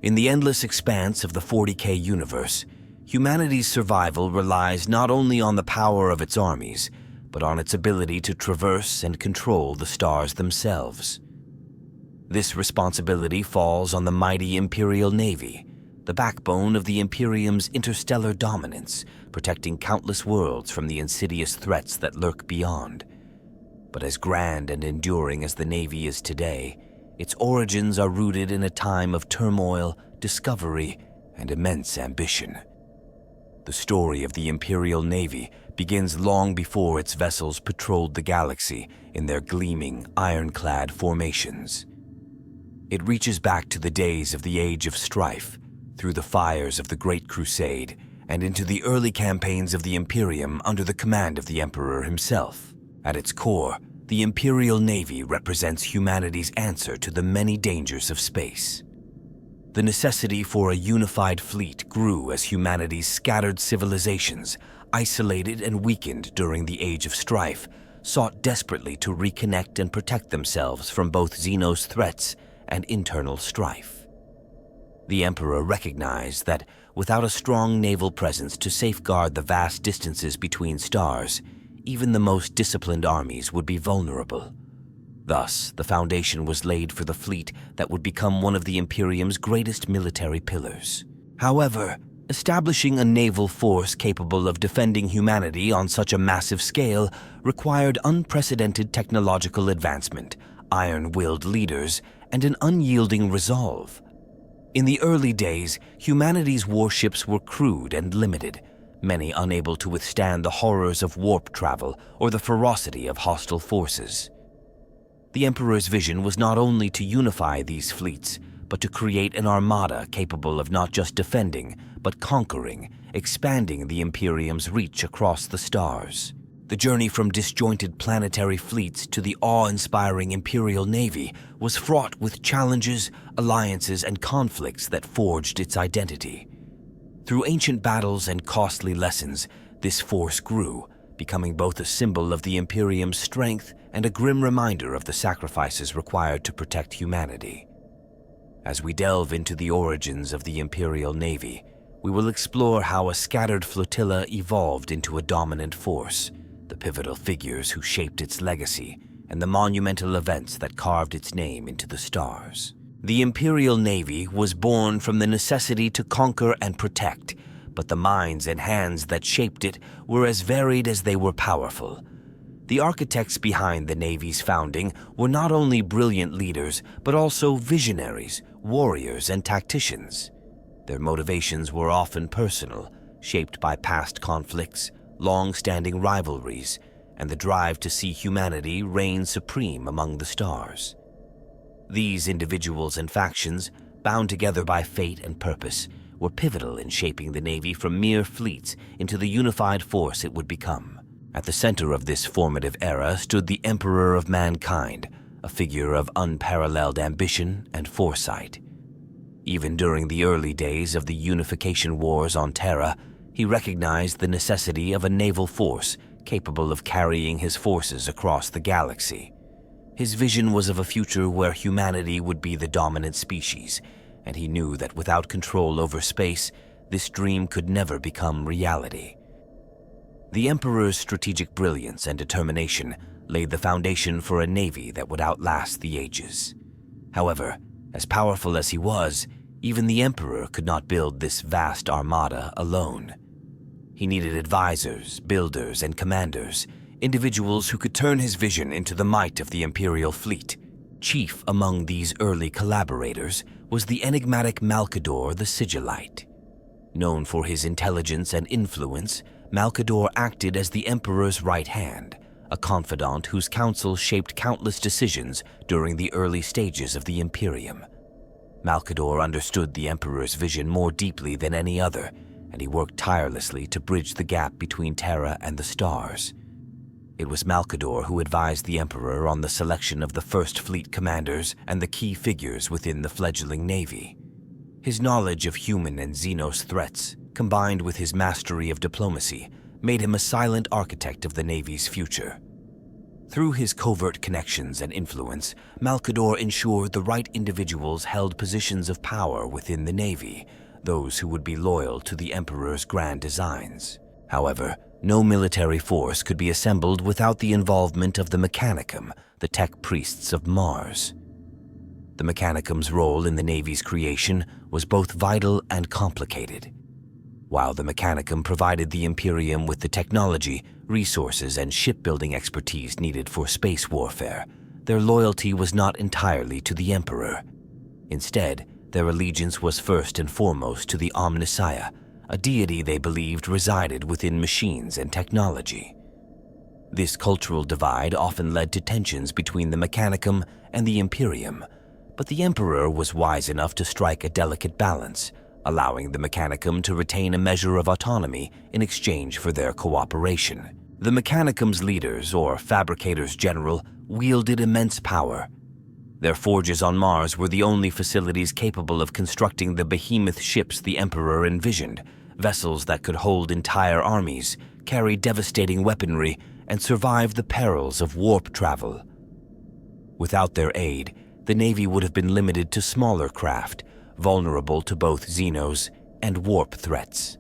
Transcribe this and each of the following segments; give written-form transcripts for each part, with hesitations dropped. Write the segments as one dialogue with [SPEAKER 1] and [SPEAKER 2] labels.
[SPEAKER 1] In the endless expanse of the 40K universe, humanity's survival relies not only on the power of its armies, but on its ability to traverse and control the stars themselves. This responsibility falls on the mighty Imperial Navy, the backbone of the Imperium's interstellar dominance, protecting countless worlds from the insidious threats that lurk beyond. But as grand and enduring as the Navy is today, its origins are rooted in a time of turmoil, discovery, and immense ambition. The story of the Imperial Navy begins long before its vessels patrolled the galaxy in their gleaming, ironclad formations. It reaches back to the days of the Age of Strife, through the fires of the Great Crusade, and into the early campaigns of the Imperium under the command of the Emperor himself. At its core, the Imperial Navy represents humanity's answer to the many dangers of space. The necessity for a unified fleet grew as humanity's scattered civilizations, isolated and weakened during the Age of Strife, sought desperately to reconnect and protect themselves from both Xenos threats and internal strife. The Emperor recognized that without a strong naval presence to safeguard the vast distances between stars, even the most disciplined armies would be vulnerable. Thus, the foundation was laid for the fleet that would become one of the Imperium's greatest military pillars. However, establishing a naval force capable of defending humanity on such a massive scale required unprecedented technological advancement, iron-willed leaders, and an unyielding resolve. In the early days, humanity's warships were crude and limited, many unable to withstand the horrors of warp travel or the ferocity of hostile forces. The Emperor's vision was not only to unify these fleets, but to create an armada capable of not just defending, but conquering, expanding the Imperium's reach across the stars. The journey from disjointed planetary fleets to the awe-inspiring Imperial Navy was fraught with challenges, alliances, and conflicts that forged its identity. Through ancient battles and costly lessons, this force grew, becoming both a symbol of the Imperium's strength and a grim reminder of the sacrifices required to protect humanity. As we delve into the origins of the Imperial Navy, we will explore how a scattered flotilla evolved into a dominant force, the pivotal figures who shaped its legacy, and the monumental events that carved its name into the stars. The Imperial Navy was born from the necessity to conquer and protect, but the minds and hands that shaped it were as varied as they were powerful. The architects behind the Navy's founding were not only brilliant leaders, but also visionaries, warriors, and tacticians. Their motivations were often personal, shaped by past conflicts, long-standing rivalries, and the drive to see humanity reign supreme among the stars. These individuals and factions, bound together by fate and purpose, were pivotal in shaping the Navy from mere fleets into the unified force it would become. At the center of this formative era stood the Emperor of Mankind, a figure of unparalleled ambition and foresight. Even during the early days of the Unification Wars on Terra, he recognized the necessity of a naval force capable of carrying his forces across the galaxy. His vision was of a future where humanity would be the dominant species, and he knew that without control over space, this dream could never become reality. The Emperor's strategic brilliance and determination laid the foundation for a navy that would outlast the ages. However, as powerful as he was, even the Emperor could not build this vast armada alone. He needed advisors, builders, and commanders, individuals who could turn his vision into the might of the Imperial fleet. Chief among these early collaborators was the enigmatic Malcador the Sigillite. Known for his intelligence and influence, Malcador acted as the Emperor's right hand, a confidant whose counsel shaped countless decisions during the early stages of the Imperium. Malcador understood the Emperor's vision more deeply than any other, and he worked tirelessly to bridge the gap between Terra and the stars. It was Malcador who advised the Emperor on the selection of the First Fleet commanders and the key figures within the fledgling Navy. His knowledge of human and Xenos threats, combined with his mastery of diplomacy, made him a silent architect of the Navy's future. Through his covert connections and influence, Malcador ensured the right individuals held positions of power within the Navy, those who would be loyal to the Emperor's grand designs. However, no military force could be assembled without the involvement of the Mechanicum, the tech priests of Mars. The Mechanicum's role in the Navy's creation was both vital and complicated. While the Mechanicum provided the Imperium with the technology, resources, and shipbuilding expertise needed for space warfare, their loyalty was not entirely to the Emperor. Instead, their allegiance was first and foremost to the Omnissiah, a deity they believed resided within machines and technology. This cultural divide often led to tensions between the Mechanicum and the Imperium, but the Emperor was wise enough to strike a delicate balance, allowing the Mechanicum to retain a measure of autonomy in exchange for their cooperation. The Mechanicum's leaders, or fabricators general, wielded immense power. Their forges on Mars were the only facilities capable of constructing the behemoth ships the Emperor envisioned, vessels that could hold entire armies, carry devastating weaponry, and survive the perils of warp travel. Without their aid, the Navy would have been limited to smaller craft, vulnerable to both Xenos and warp threats.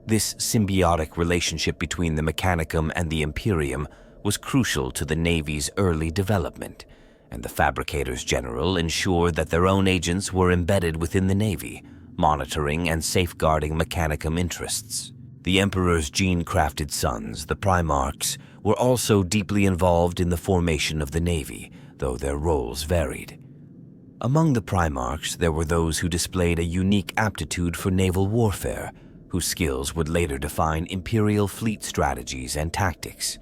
[SPEAKER 1] This symbiotic relationship between the Mechanicum and the Imperium was crucial to the Navy's early development, and the Fabricators General ensured that their own agents were embedded within the Navy, monitoring and safeguarding Mechanicum interests. The Emperor's gene-crafted sons, the Primarchs, were also deeply involved in the formation of the Navy, though their roles varied. Among the Primarchs, there were those who displayed a unique aptitude for naval warfare, whose skills would later define Imperial fleet strategies and tactics.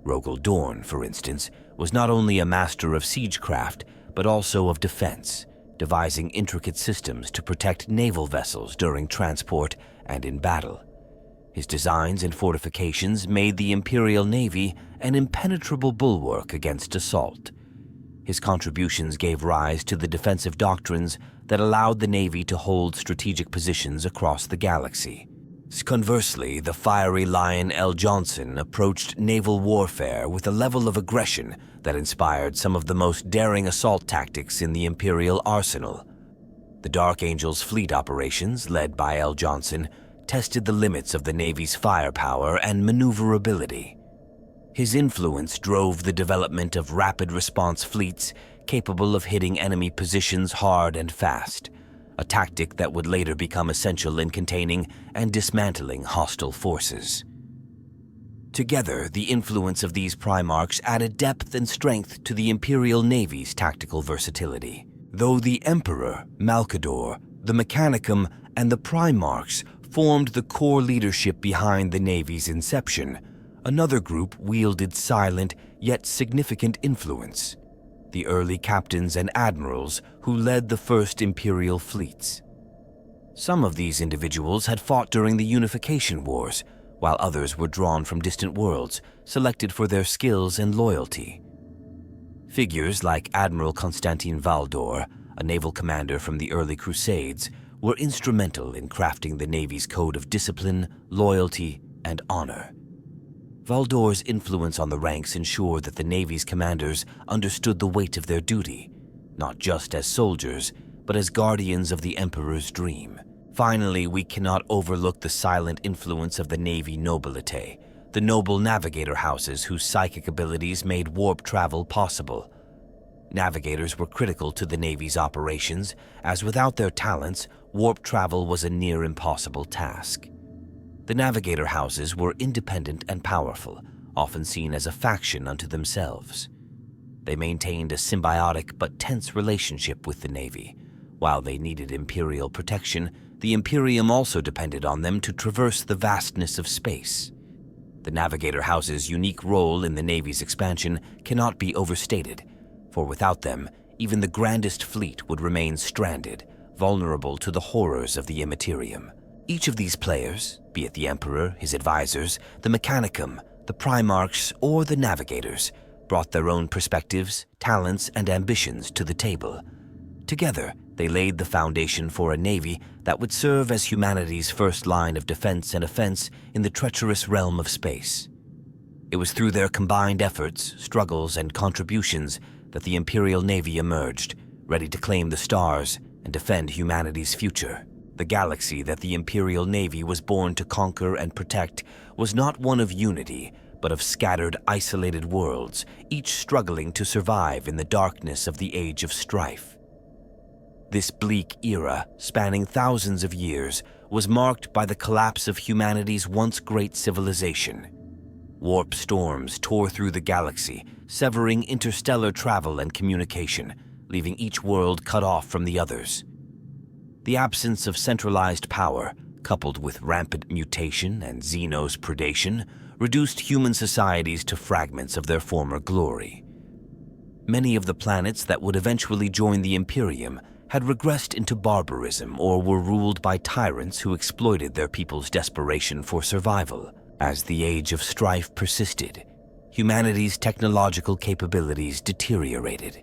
[SPEAKER 1] Rogel Dorn, for instance, was not only a master of siegecraft, but also of defense, devising intricate systems to protect naval vessels during transport and in battle. His designs and fortifications made the Imperial Navy an impenetrable bulwark against assault. His contributions gave rise to the defensive doctrines that allowed the Navy to hold strategic positions across the galaxy. Conversely, the fiery lion L. Johnson approached naval warfare with a level of aggression that inspired some of the most daring assault tactics in the Imperial arsenal. The Dark Angel's fleet operations, led by L. Johnson, tested the limits of the Navy's firepower and maneuverability. His influence drove the development of rapid response fleets capable of hitting enemy positions hard and fast, a tactic that would later become essential in containing and dismantling hostile forces. Together, the influence of these Primarchs added depth and strength to the Imperial Navy's tactical versatility. Though the Emperor, Malcador, the Mechanicum, and the Primarchs formed the core leadership behind the Navy's inception, another group wielded silent yet significant influence: the early captains and admirals who led the first Imperial fleets. Some of these individuals had fought during the Unification Wars, while others were drawn from distant worlds, selected for their skills and loyalty. Figures like Admiral Constantin Valdor, a naval commander from the early Crusades, were instrumental in crafting the Navy's code of discipline, loyalty, and honor. Valdor's influence on the ranks ensured that the Navy's commanders understood the weight of their duty, not just as soldiers, but as guardians of the Emperor's dream. Finally, we cannot overlook the silent influence of the Navy nobilite, the noble navigator houses whose psychic abilities made warp travel possible. Navigators were critical to the Navy's operations, as without their talents, warp travel was a near impossible task. The navigator houses were independent and powerful, often seen as a faction unto themselves. They maintained a symbiotic but tense relationship with the Navy. While they needed Imperial protection, the Imperium also depended on them to traverse the vastness of space. The navigator house's unique role in the Navy's expansion cannot be overstated, for without them, even the grandest fleet would remain stranded, vulnerable to the horrors of the Immaterium. Each of these players, be it the Emperor, his advisors, the Mechanicum, the Primarchs, or the Navigators, brought their own perspectives, talents, and ambitions to the table. Together, they laid the foundation for a navy that would serve as humanity's first line of defense and offense in the treacherous realm of space. It was through their combined efforts, struggles, and contributions that the Imperial Navy emerged, ready to claim the stars and defend humanity's future. The galaxy that the Imperial Navy was born to conquer and protect was not one of unity, but of scattered, isolated worlds, each struggling to survive in the darkness of the Age of Strife. This bleak era, spanning thousands of years, was marked by the collapse of humanity's once great civilization. Warp storms tore through the galaxy, severing interstellar travel and communication, leaving each world cut off from the others. The absence of centralized power, coupled with rampant mutation and Xenos predation, reduced human societies to fragments of their former glory. Many of the planets that would eventually join the Imperium had regressed into barbarism or were ruled by tyrants who exploited their people's desperation for survival. As the Age of Strife persisted, humanity's technological capabilities deteriorated.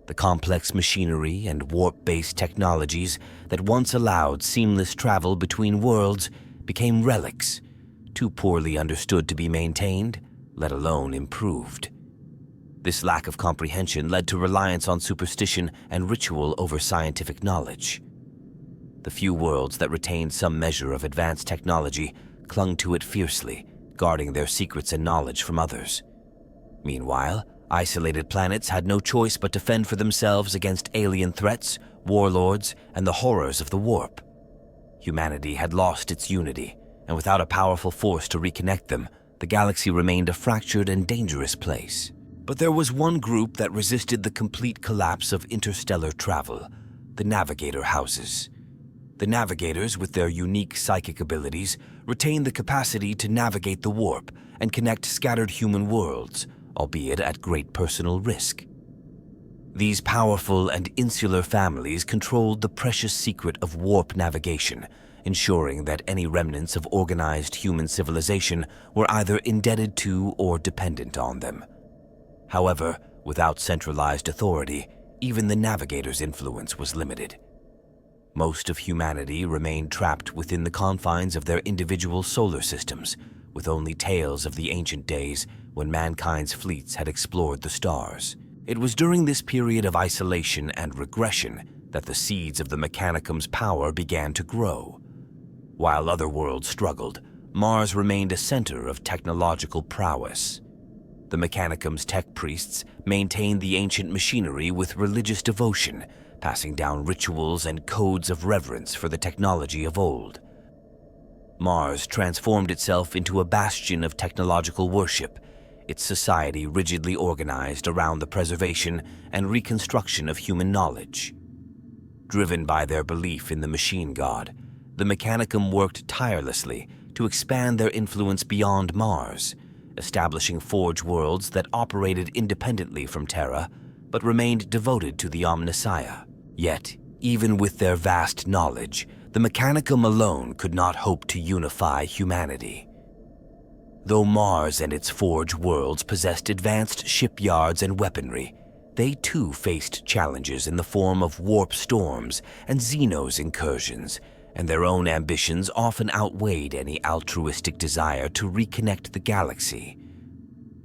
[SPEAKER 1] The complex machinery and warp-based technologies that once allowed seamless travel between worlds became relics, too poorly understood to be maintained, let alone improved. This lack of comprehension led to reliance on superstition and ritual over scientific knowledge. The few worlds that retained some measure of advanced technology clung to it fiercely, guarding their secrets and knowledge from others. Meanwhile, isolated planets had no choice but to fend for themselves against alien threats, warlords, and the horrors of the warp. Humanity had lost its unity, and without a powerful force to reconnect them, the galaxy remained a fractured and dangerous place. But there was one group that resisted the complete collapse of interstellar travel: the Navigator Houses. The Navigators, with their unique psychic abilities, retained the capacity to navigate the warp and connect scattered human worlds, albeit at great personal risk. These powerful and insular families controlled the precious secret of warp navigation, ensuring that any remnants of organized human civilization were either indebted to or dependent on them. However, without centralized authority, even the Navigators' influence was limited. Most of humanity remained trapped within the confines of their individual solar systems, with only tales of the ancient days when mankind's fleets had explored the stars. It was during this period of isolation and regression that the seeds of the Mechanicum's power began to grow. While other worlds struggled, Mars remained a center of technological prowess. The Mechanicum's tech priests maintained the ancient machinery with religious devotion, passing down rituals and codes of reverence for the technology of old. Mars transformed itself into a bastion of technological worship, its society rigidly organized around the preservation and reconstruction of human knowledge. Driven by their belief in the machine god, the Mechanicum worked tirelessly to expand their influence beyond Mars, establishing forge worlds that operated independently from Terra, but remained devoted to the Omnissiah. Yet, even with their vast knowledge, the Mechanicum alone could not hope to unify humanity. Though Mars and its forge worlds possessed advanced shipyards and weaponry, they too faced challenges in the form of warp storms and Xenos incursions, and their own ambitions often outweighed any altruistic desire to reconnect the galaxy.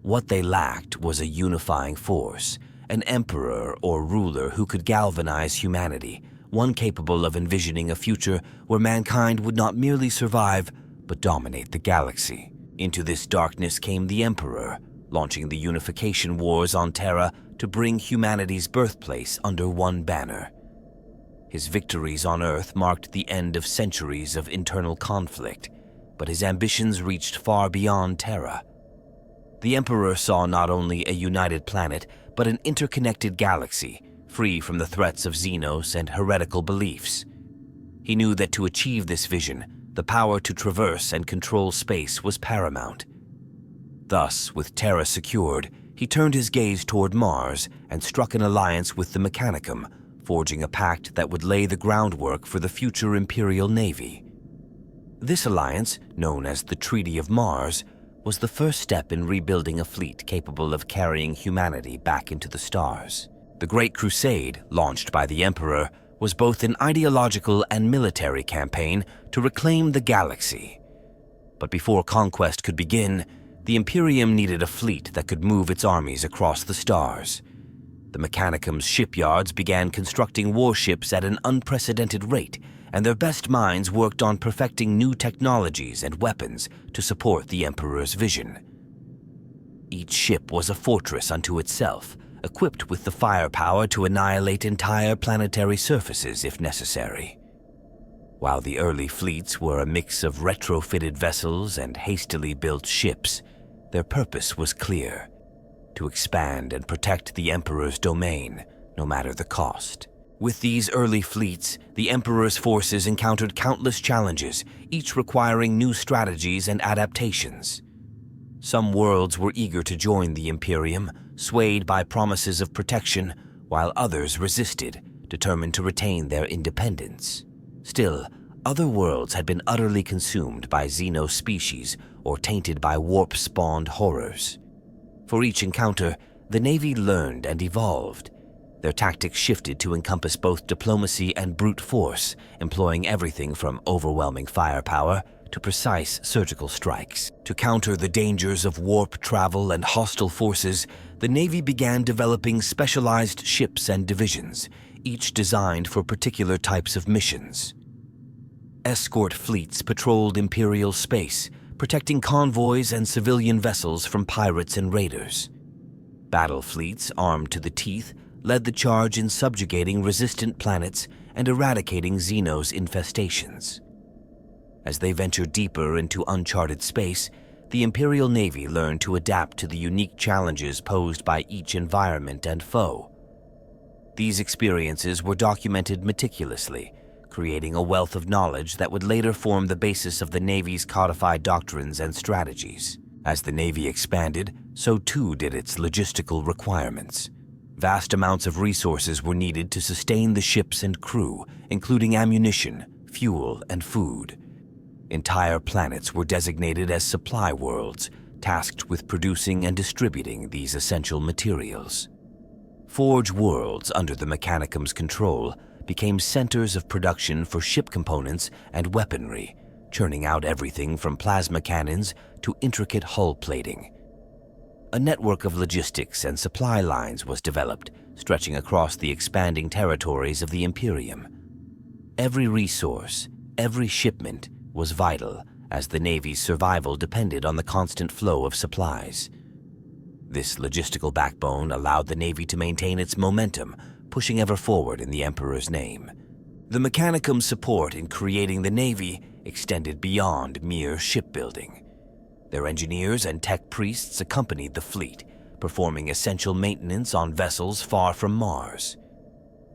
[SPEAKER 1] What they lacked was a unifying force, an emperor or ruler who could galvanize humanity, one capable of envisioning a future where mankind would not merely survive, but dominate the galaxy. Into this darkness came the Emperor, launching the Unification Wars on Terra to bring humanity's birthplace under one banner. His victories on Earth marked the end of centuries of internal conflict, but his ambitions reached far beyond Terra. The Emperor saw not only a united planet, but an interconnected galaxy, free from the threats of Xenos and heretical beliefs. He knew that to achieve this vision, the power to traverse and control space was paramount. Thus, with Terra secured, he turned his gaze toward Mars and struck an alliance with the Mechanicum, forging a pact that would lay the groundwork for the future Imperial Navy. This alliance, known as the Treaty of Mars, was the first step in rebuilding a fleet capable of carrying humanity back into the stars. The Great Crusade, launched by the Emperor, was both an ideological and military campaign to reclaim the galaxy. But before conquest could begin, The Imperium needed a fleet that could move its armies across the stars. The Mechanicum's shipyards began constructing warships at an unprecedented rate, and their best minds worked on perfecting new technologies and weapons to support the Emperor's vision. Each ship was a fortress unto itself, equipped with the firepower to annihilate entire planetary surfaces if necessary. While the early fleets were a mix of retrofitted vessels and hastily built ships, their purpose was clear: to expand and protect the Emperor's domain, no matter the cost. With these early fleets, the Emperor's forces encountered countless challenges, each requiring new strategies and adaptations. Some worlds were eager to join the Imperium, swayed by promises of protection, while others resisted, determined to retain their independence. Still, other worlds had been utterly consumed by xeno-species or tainted by warp-spawned horrors. For each encounter, the Navy learned and evolved. Their tactics shifted to encompass both diplomacy and brute force, employing everything from overwhelming firepower to precise surgical strikes. To counter the dangers of warp travel and hostile forces, the Navy began developing specialized ships and divisions, each designed for particular types of missions. Escort fleets patrolled Imperial space, protecting convoys and civilian vessels from pirates and raiders. Battle fleets, armed to the teeth, led the charge in subjugating resistant planets and eradicating Xenos' infestations. As they ventured deeper into uncharted space, the Imperial Navy learned to adapt to the unique challenges posed by each environment and foe. These experiences were documented meticulously, creating a wealth of knowledge that would later form the basis of the Navy's codified doctrines and strategies. As the Navy expanded, so too did its logistical requirements. Vast amounts of resources were needed to sustain the ships and crew, including ammunition, fuel, and food. Entire planets were designated as supply worlds, tasked with producing and distributing these essential materials. Forge worlds under the Mechanicum's control became centers of production for ship components and weaponry, churning out everything from plasma cannons to intricate hull plating. A network of logistics and supply lines was developed, stretching across the expanding territories of the Imperium. Every resource, every shipment, was vital, as the Navy's survival depended on the constant flow of supplies. This logistical backbone allowed the Navy to maintain its momentum, pushing ever forward in the Emperor's name. The Mechanicum's support in creating the Navy extended beyond mere shipbuilding. Their engineers and tech priests accompanied the fleet, performing essential maintenance on vessels far from Mars.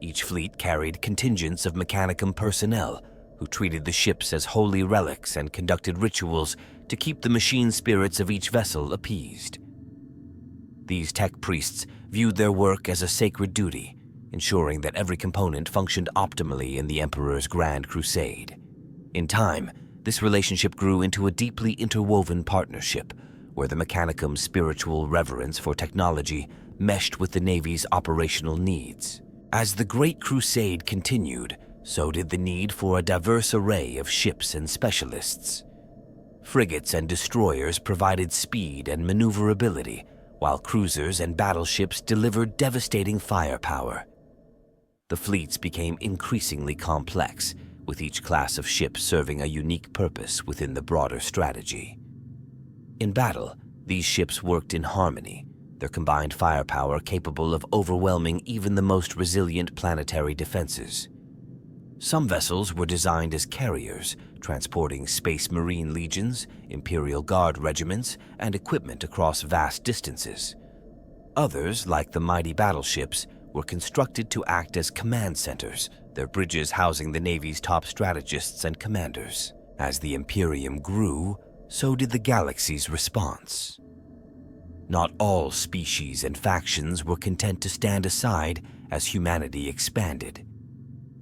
[SPEAKER 1] Each fleet carried contingents of Mechanicum personnel who treated the ships as holy relics and conducted rituals to keep the machine spirits of each vessel appeased. These tech priests viewed their work as a sacred duty, ensuring that every component functioned optimally in the Emperor's Grand Crusade. In time, this relationship grew into a deeply interwoven partnership, where the Mechanicum's spiritual reverence for technology meshed with the Navy's operational needs. As the Great Crusade continued, so did the need for a diverse array of ships and specialists. Frigates and destroyers provided speed and maneuverability, while cruisers and battleships delivered devastating firepower. The fleets became increasingly complex, with each class of ship serving a unique purpose within the broader strategy. In battle, these ships worked in harmony, their combined firepower capable of overwhelming even the most resilient planetary defenses. Some vessels were designed as carriers, transporting Space Marine legions, Imperial Guard regiments, and equipment across vast distances. Others, like the mighty battleships, were constructed to act as command centers, their bridges housing the Navy's top strategists and commanders. As the Imperium grew, so did the galaxy's response. Not all species and factions were content to stand aside as humanity expanded.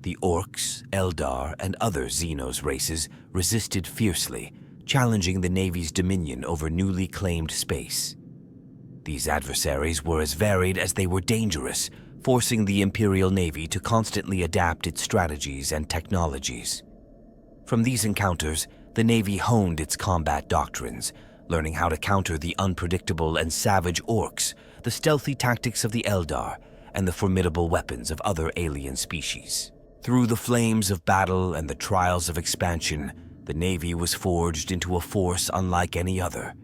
[SPEAKER 1] The Orcs, Eldar, and other Xenos races resisted fiercely, challenging the Navy's dominion over newly claimed space. These adversaries were as varied as they were dangerous, forcing the Imperial Navy to constantly adapt its strategies and technologies. From these encounters, the Navy honed its combat doctrines, learning how to counter the unpredictable and savage orcs, the stealthy tactics of the Eldar, and the formidable weapons of other alien species. Through the flames of battle and the trials of expansion, the Navy was forged into a force unlike any other.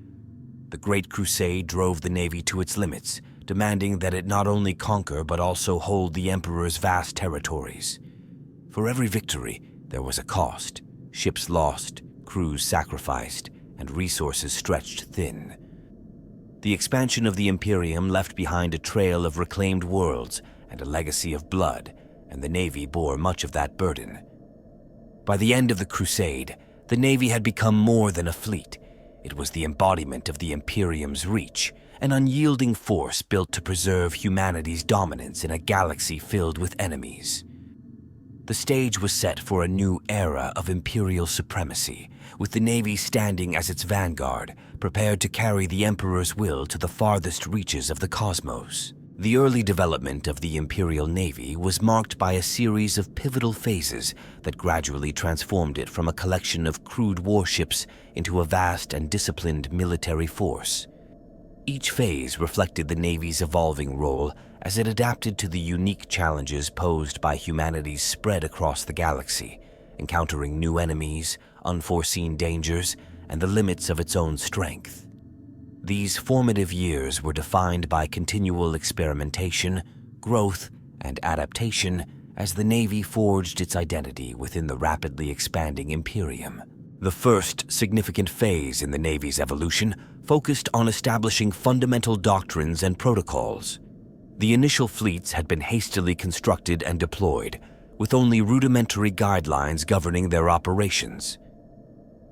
[SPEAKER 1] The Great Crusade drove the Navy to its limits, demanding that it not only conquer but also hold the Emperor's vast territories. For every victory, there was a cost: ships lost, crews sacrificed, and resources stretched thin. The expansion of the Imperium left behind a trail of reclaimed worlds and a legacy of blood, and the Navy bore much of that burden. By the end of the Crusade, the Navy had become more than a fleet. It was the embodiment of the Imperium's reach, an unyielding force built to preserve humanity's dominance in a galaxy filled with enemies. The stage was set for a new era of Imperial supremacy, with the Navy standing as its vanguard, prepared to carry the Emperor's will to the farthest reaches of the cosmos. The early development of the Imperial Navy was marked by a series of pivotal phases that gradually transformed it from a collection of crude warships into a vast and disciplined military force. Each phase reflected the Navy's evolving role as it adapted to the unique challenges posed by humanity's spread across the galaxy, encountering new enemies, unforeseen dangers, and the limits of its own strength. These formative years were defined by continual experimentation, growth, and adaptation as the Navy forged its identity within the rapidly expanding Imperium. The first significant phase in the Navy's evolution focused on establishing fundamental doctrines and protocols. The initial fleets had been hastily constructed and deployed, with only rudimentary guidelines governing their operations.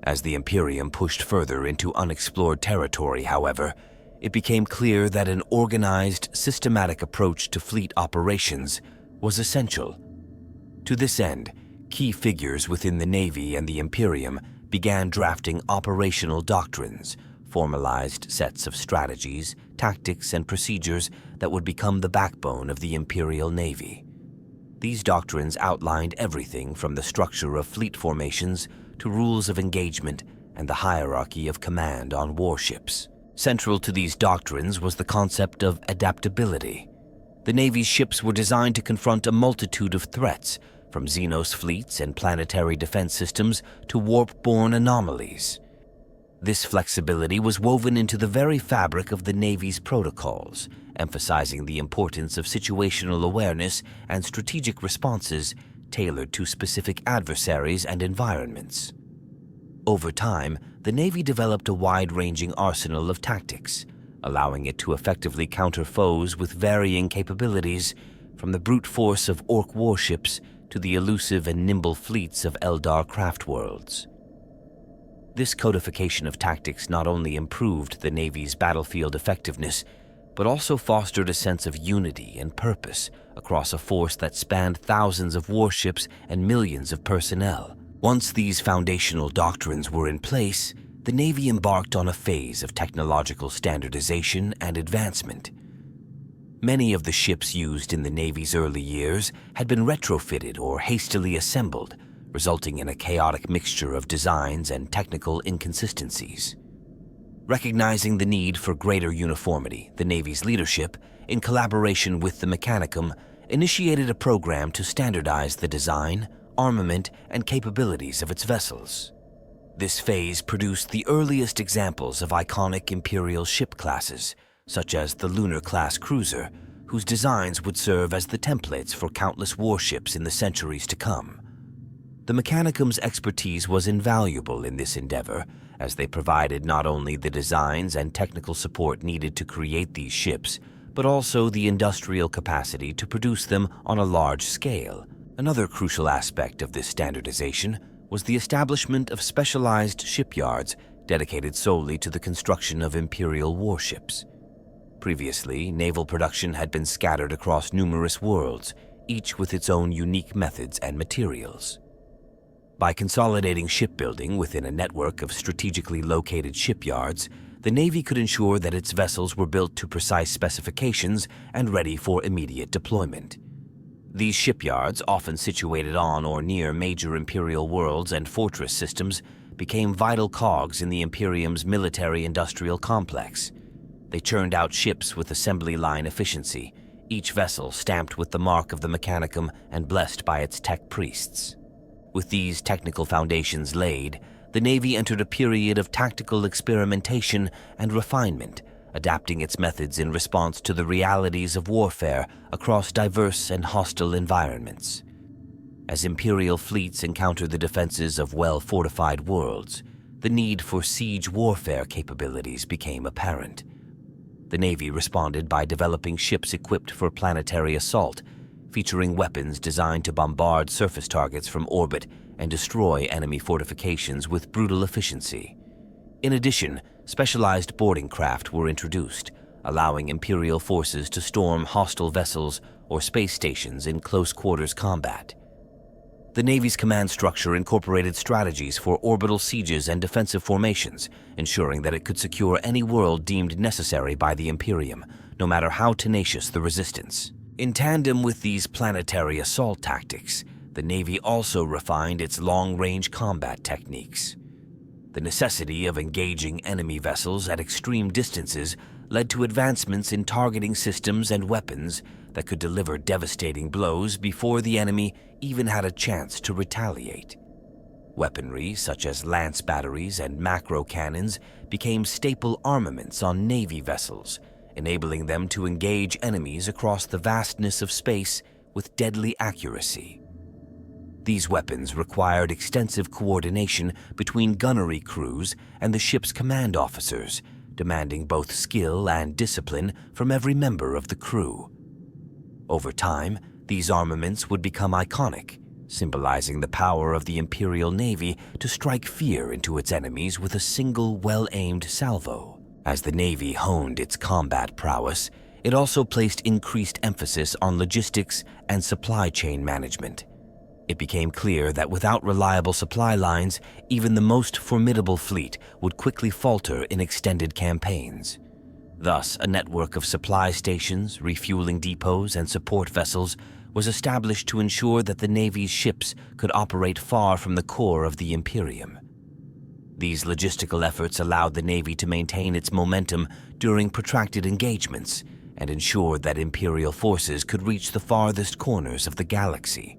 [SPEAKER 1] As the Imperium pushed further into unexplored territory, however, it became clear that an organized, systematic approach to fleet operations was essential. To this end, key figures within the Navy and the Imperium began drafting operational doctrines, formalized sets of strategies, tactics, and procedures that would become the backbone of the Imperial Navy. These doctrines outlined everything from the structure of fleet formations to rules of engagement and the hierarchy of command on warships. Central to these doctrines was the concept of adaptability. The Navy's ships were designed to confront a multitude of threats, from Xenos fleets and planetary defense systems to warp-borne anomalies. This flexibility was woven into the very fabric of the Navy's protocols, emphasizing the importance of situational awareness and strategic responses tailored to specific adversaries and environments. Over time, the Navy developed a wide-ranging arsenal of tactics, allowing it to effectively counter foes with varying capabilities, from the brute force of orc warships to the elusive and nimble fleets of Eldar craft worlds. This codification of tactics not only improved the Navy's battlefield effectiveness, but also fostered a sense of unity and purpose across a force that spanned thousands of warships and millions of personnel. Once these foundational doctrines were in place, the Navy embarked on a phase of technological standardization and advancement. Many of the ships used in the Navy's early years had been retrofitted or hastily assembled, resulting in a chaotic mixture of designs and technical inconsistencies. Recognizing the need for greater uniformity, the Navy's leadership, in collaboration with the Mechanicum, initiated a program to standardize the design, armament, and capabilities of its vessels. This phase produced the earliest examples of iconic Imperial ship classes, such as the Lunar-class cruiser, whose designs would serve as the templates for countless warships in the centuries to come. The Mechanicum's expertise was invaluable in this endeavor, as they provided not only the designs and technical support needed to create these ships, but also the industrial capacity to produce them on a large scale. Another crucial aspect of this standardization was the establishment of specialized shipyards dedicated solely to the construction of Imperial warships. Previously, naval production had been scattered across numerous worlds, each with its own unique methods and materials. By consolidating shipbuilding within a network of strategically located shipyards, the Navy could ensure that its vessels were built to precise specifications and ready for immediate deployment. These shipyards, often situated on or near major Imperial worlds and fortress systems, became vital cogs in the Imperium's military-industrial complex. They churned out ships with assembly line efficiency, each vessel stamped with the mark of the Mechanicum and blessed by its tech priests. With these technical foundations laid, the Navy entered a period of tactical experimentation and refinement, adapting its methods in response to the realities of warfare across diverse and hostile environments. As Imperial fleets encountered the defenses of well-fortified worlds, the need for siege warfare capabilities became apparent. The Navy responded by developing ships equipped for planetary assault, featuring weapons designed to bombard surface targets from orbit and destroy enemy fortifications with brutal efficiency. In addition, specialized boarding craft were introduced, allowing Imperial forces to storm hostile vessels or space stations in close-quarters combat. The Navy's command structure incorporated strategies for orbital sieges and defensive formations, ensuring that it could secure any world deemed necessary by the Imperium, no matter how tenacious the resistance. In tandem with these planetary assault tactics, the Navy also refined its long-range combat techniques. The necessity of engaging enemy vessels at extreme distances led to advancements in targeting systems and weapons that could deliver devastating blows before the enemy even had a chance to retaliate. Weaponry such as lance batteries and macro cannons became staple armaments on Navy vessels, enabling them to engage enemies across the vastness of space with deadly accuracy. These weapons required extensive coordination between gunnery crews and the ship's command officers, demanding both skill and discipline from every member of the crew. Over time, these armaments would become iconic, symbolizing the power of the Imperial Navy to strike fear into its enemies with a single well-aimed salvo. As the Navy honed its combat prowess, it also placed increased emphasis on logistics and supply chain management. It became clear that without reliable supply lines, even the most formidable fleet would quickly falter in extended campaigns. Thus, a network of supply stations, refueling depots, and support vessels was established to ensure that the Navy's ships could operate far from the core of the Imperium. These logistical efforts allowed the Navy to maintain its momentum during protracted engagements and ensured that Imperial forces could reach the farthest corners of the galaxy.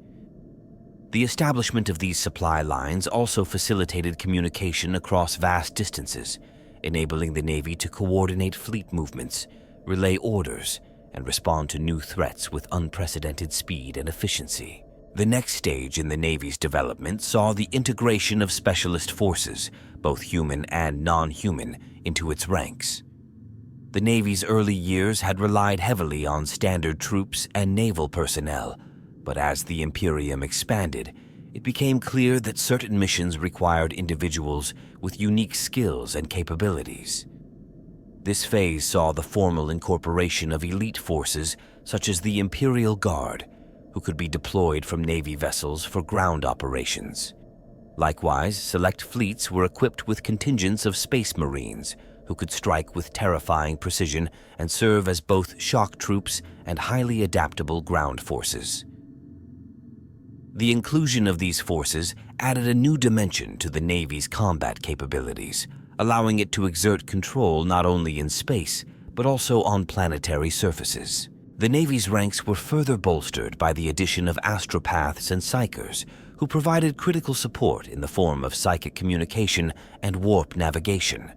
[SPEAKER 1] The establishment of these supply lines also facilitated communication across vast distances, enabling the Navy to coordinate fleet movements, relay orders, and respond to new threats with unprecedented speed and efficiency. The next stage in the Navy's development saw the integration of specialist forces, both human and non-human, into its ranks. The Navy's early years had relied heavily on standard troops and naval personnel, but as the Imperium expanded, it became clear that certain missions required individuals with unique skills and capabilities. This phase saw the formal incorporation of elite forces such as the Imperial Guard, who could be deployed from Navy vessels for ground operations. Likewise, select fleets were equipped with contingents of Space Marines, who could strike with terrifying precision and serve as both shock troops and highly adaptable ground forces. The inclusion of these forces added a new dimension to the Navy's combat capabilities, allowing it to exert control not only in space, but also on planetary surfaces. The Navy's ranks were further bolstered by the addition of astropaths and psychers, who provided critical support in the form of psychic communication and warp navigation.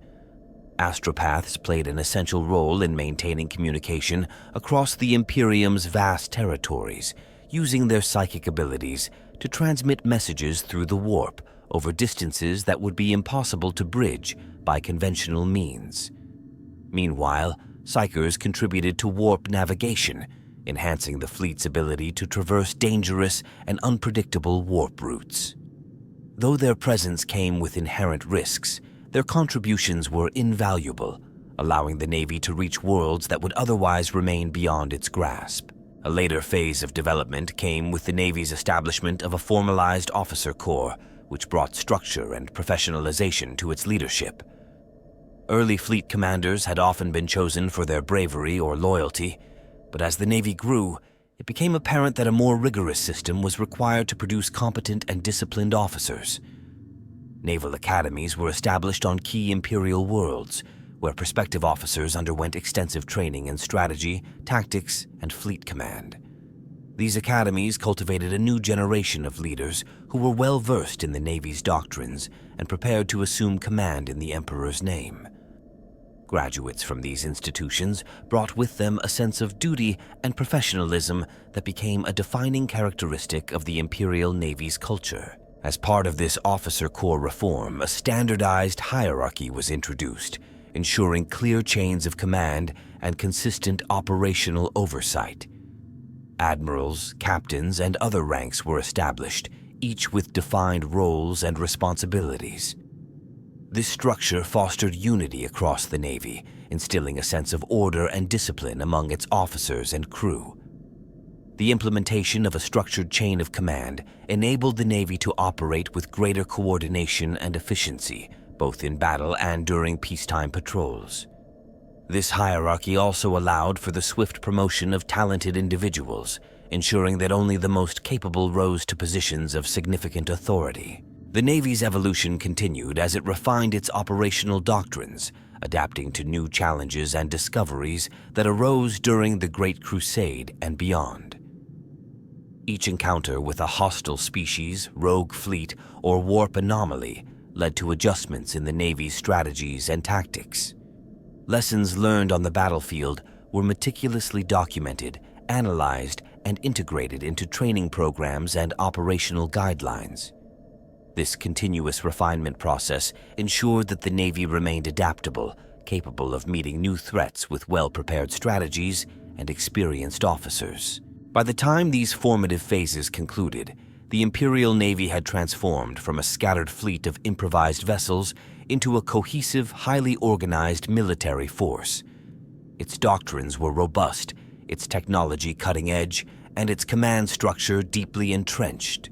[SPEAKER 1] Astropaths played an essential role in maintaining communication across the Imperium's vast territories, using their psychic abilities to transmit messages through the warp over distances that would be impossible to bridge by conventional means. Meanwhile, psychers contributed to warp navigation, enhancing the fleet's ability to traverse dangerous and unpredictable warp routes. Though their presence came with inherent risks, their contributions were invaluable, allowing the Navy to reach worlds that would otherwise remain beyond its grasp. A later phase of development came with the Navy's establishment of a formalized officer corps, which brought structure and professionalization to its leadership. Early fleet commanders had often been chosen for their bravery or loyalty, but as the Navy grew, it became apparent that a more rigorous system was required to produce competent and disciplined officers. Naval academies were established on key Imperial worlds, where prospective officers underwent extensive training in strategy, tactics, and fleet command. These academies cultivated a new generation of leaders who were well versed in the Navy's doctrines and prepared to assume command in the Emperor's name. Graduates from these institutions brought with them a sense of duty and professionalism that became a defining characteristic of the Imperial Navy's culture. As part of this officer corps reform, a standardized hierarchy was introduced, ensuring clear chains of command and consistent operational oversight. Admirals, captains, and other ranks were established, each with defined roles and responsibilities. This structure fostered unity across the Navy, instilling a sense of order and discipline among its officers and crew. The implementation of a structured chain of command enabled the Navy to operate with greater coordination and efficiency, both in battle and during peacetime patrols. This hierarchy also allowed for the swift promotion of talented individuals, ensuring that only the most capable rose to positions of significant authority. The Navy's evolution continued as it refined its operational doctrines, adapting to new challenges and discoveries that arose during the Great Crusade and beyond. Each encounter with a hostile species, rogue fleet, or warp anomaly led to adjustments in the Navy's strategies and tactics. Lessons learned on the battlefield were meticulously documented, analyzed, and integrated into training programs and operational guidelines. This continuous refinement process ensured that the Navy remained adaptable, capable of meeting new threats with well-prepared strategies and experienced officers. By the time these formative phases concluded, the Imperial Navy had transformed from a scattered fleet of improvised vessels into a cohesive, highly organized military force. Its doctrines were robust, its technology cutting-edge, and its command structure deeply entrenched.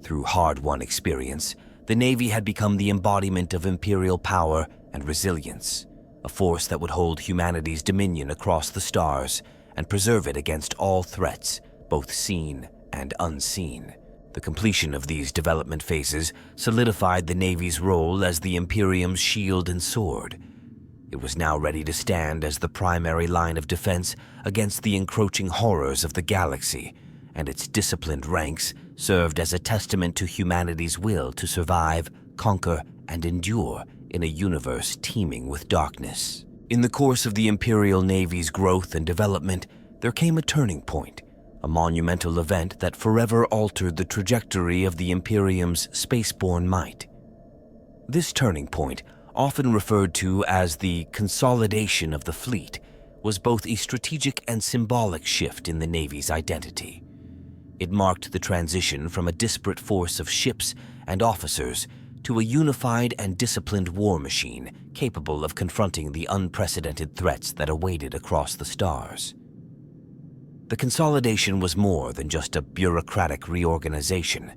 [SPEAKER 1] Through hard-won experience, the Navy had become the embodiment of Imperial power and resilience, a force that would hold humanity's dominion across the stars and preserve it against all threats, both seen and unseen. The completion of these development phases solidified the Navy's role as the Imperium's shield and sword. It was now ready to stand as the primary line of defense against the encroaching horrors of the galaxy, and its disciplined ranks served as a testament to humanity's will to survive, conquer, and endure in a universe teeming with darkness. In the course of the Imperial Navy's growth and development, there came a turning point, a monumental event that forever altered the trajectory of the Imperium's spaceborne might. This turning point, often referred to as the consolidation of the fleet, was both a strategic and symbolic shift in the Navy's identity. It marked the transition from a disparate force of ships and officers to a unified and disciplined war machine capable of confronting the unprecedented threats that awaited across the stars. The consolidation was more than just a bureaucratic reorganization.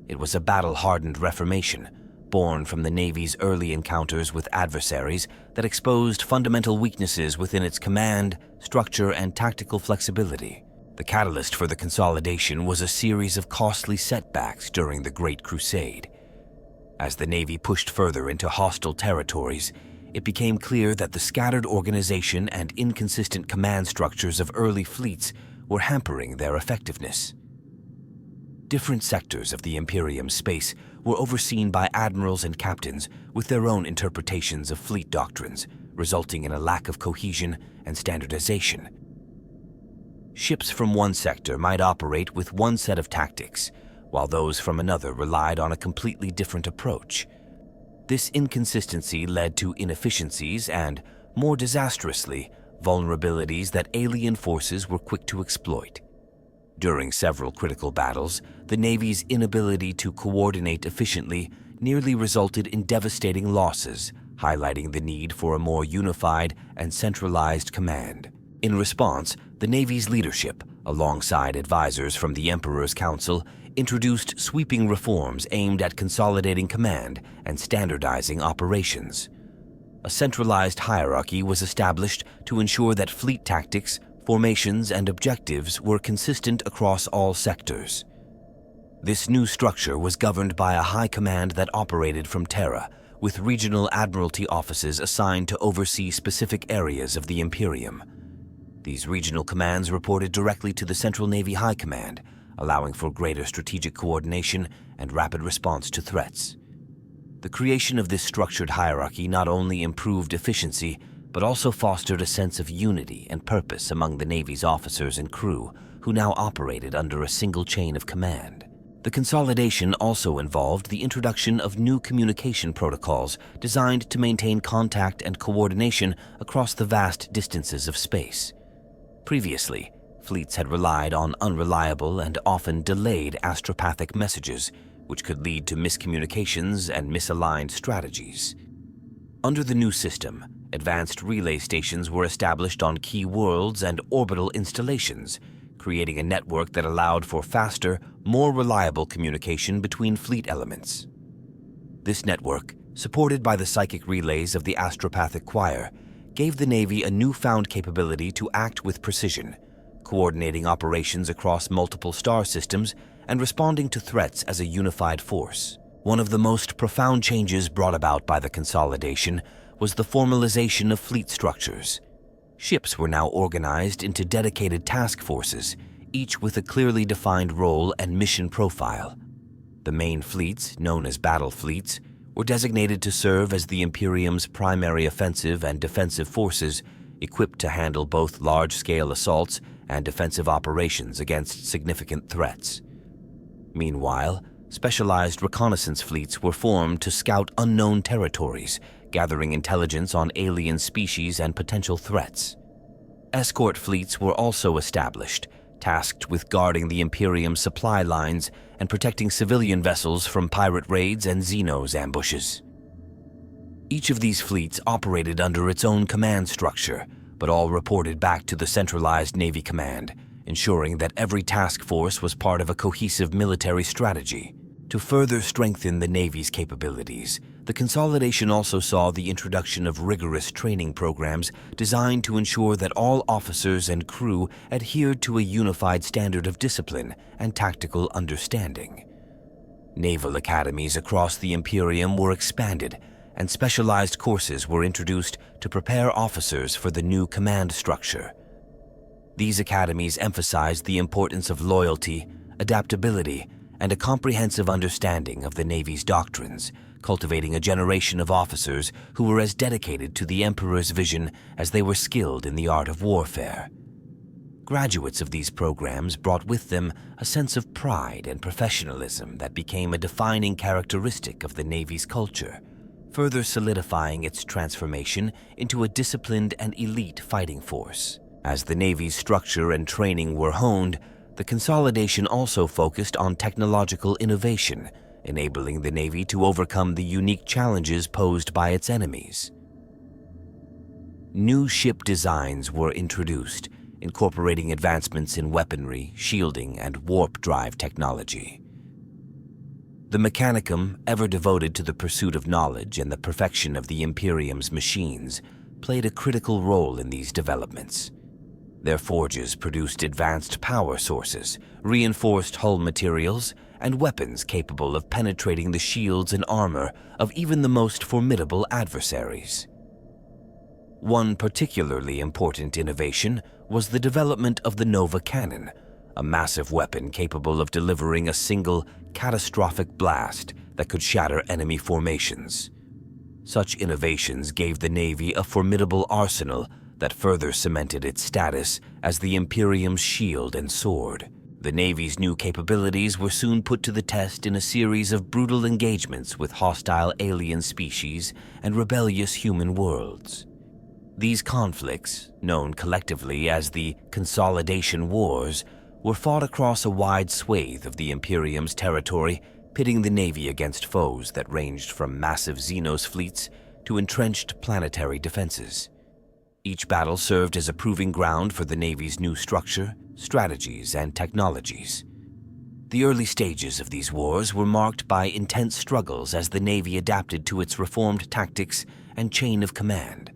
[SPEAKER 1] It was a battle-hardened reformation, born from the Navy's early encounters with adversaries that exposed fundamental weaknesses within its command, structure, and tactical flexibility. The catalyst for the consolidation was a series of costly setbacks during the Great Crusade. As the Navy pushed further into hostile territories, it became clear that the scattered organization and inconsistent command structures of early fleets were hampering their effectiveness. Different sectors of the Imperium's space were overseen by admirals and captains with their own interpretations of fleet doctrines, resulting in a lack of cohesion and standardization. Ships from one sector might operate with one set of tactics, while those from another relied on a completely different approach. This inconsistency led to inefficiencies and, more disastrously, vulnerabilities that alien forces were quick to exploit. During several critical battles, the Navy's inability to coordinate efficiently nearly resulted in devastating losses, highlighting the need for a more unified and centralized command. In response, the Navy's leadership, alongside advisors from the Emperor's Council, introduced sweeping reforms aimed at consolidating command and standardizing operations. A centralized hierarchy was established to ensure that fleet tactics, formations, and objectives were consistent across all sectors. This new structure was governed by a high command that operated from Terra, with regional admiralty offices assigned to oversee specific areas of the Imperium. These regional commands reported directly to the Central Navy High Command, allowing for greater strategic coordination and rapid response to threats. The creation of this structured hierarchy not only improved efficiency, but also fostered a sense of unity and purpose among the Navy's officers and crew, who now operated under a single chain of command. The consolidation also involved the introduction of new communication protocols designed to maintain contact and coordination across the vast distances of space. Previously, fleets had relied on unreliable and often delayed astropathic messages, which could lead to miscommunications and misaligned strategies. Under the new system, advanced relay stations were established on key worlds and orbital installations, creating a network that allowed for faster, more reliable communication between fleet elements. This network, supported by the psychic relays of the astropathic choir, gave the Navy a newfound capability to act with precision, coordinating operations across multiple star systems and responding to threats as a unified force. One of the most profound changes brought about by the consolidation was the formalization of fleet structures. Ships were now organized into dedicated task forces, each with a clearly defined role and mission profile. The main fleets, known as battle fleets, were designated to serve as the Imperium's primary offensive and defensive forces, equipped to handle both large-scale assaults and defensive operations against significant threats. Meanwhile, specialized reconnaissance fleets were formed to scout unknown territories, gathering intelligence on alien species and potential threats. Escort fleets were also established, tasked with guarding the Imperium's supply lines and protecting civilian vessels from pirate raids and Xenos ambushes. Each of these fleets operated under its own command structure, but all reported back to the centralized Navy Command, ensuring that every task force was part of a cohesive military strategy. To further strengthen the Navy's capabilities, the consolidation also saw the introduction of rigorous training programs designed to ensure that all officers and crew adhered to a unified standard of discipline and tactical understanding. Naval academies across the Imperium were expanded, and specialized courses were introduced to prepare officers for the new command structure. These academies emphasized the importance of loyalty, adaptability, and a comprehensive understanding of the Navy's doctrines, cultivating a generation of officers who were as dedicated to the Emperor's vision as they were skilled in the art of warfare. Graduates of these programs brought with them a sense of pride and professionalism that became a defining characteristic of the Navy's culture, further solidifying its transformation into a disciplined and elite fighting force. As the Navy's structure and training were honed, the consolidation also focused on technological innovation, enabling the Navy to overcome the unique challenges posed by its enemies. New ship designs were introduced, incorporating advancements in weaponry, shielding, and warp drive technology. The Mechanicum, ever devoted to the pursuit of knowledge and the perfection of the Imperium's machines, played a critical role in these developments. Their forges produced advanced power sources, reinforced hull materials, and weapons capable of penetrating the shields and armor of even the most formidable adversaries. One particularly important innovation was the development of the Nova Cannon, a massive weapon capable of delivering a single, catastrophic blast that could shatter enemy formations. Such innovations gave the Navy a formidable arsenal that further cemented its status as the Imperium's shield and sword. The Navy's new capabilities were soon put to the test in a series of brutal engagements with hostile alien species and rebellious human worlds. These conflicts, known collectively as the Consolidation Wars, were fought across a wide swathe of the Imperium's territory, pitting the Navy against foes that ranged from massive Xenos fleets to entrenched planetary defenses. Each battle served as a proving ground for the Navy's new structure, strategies, and technologies. The early stages of these wars were marked by intense struggles as the Navy adapted to its reformed tactics and chain of command.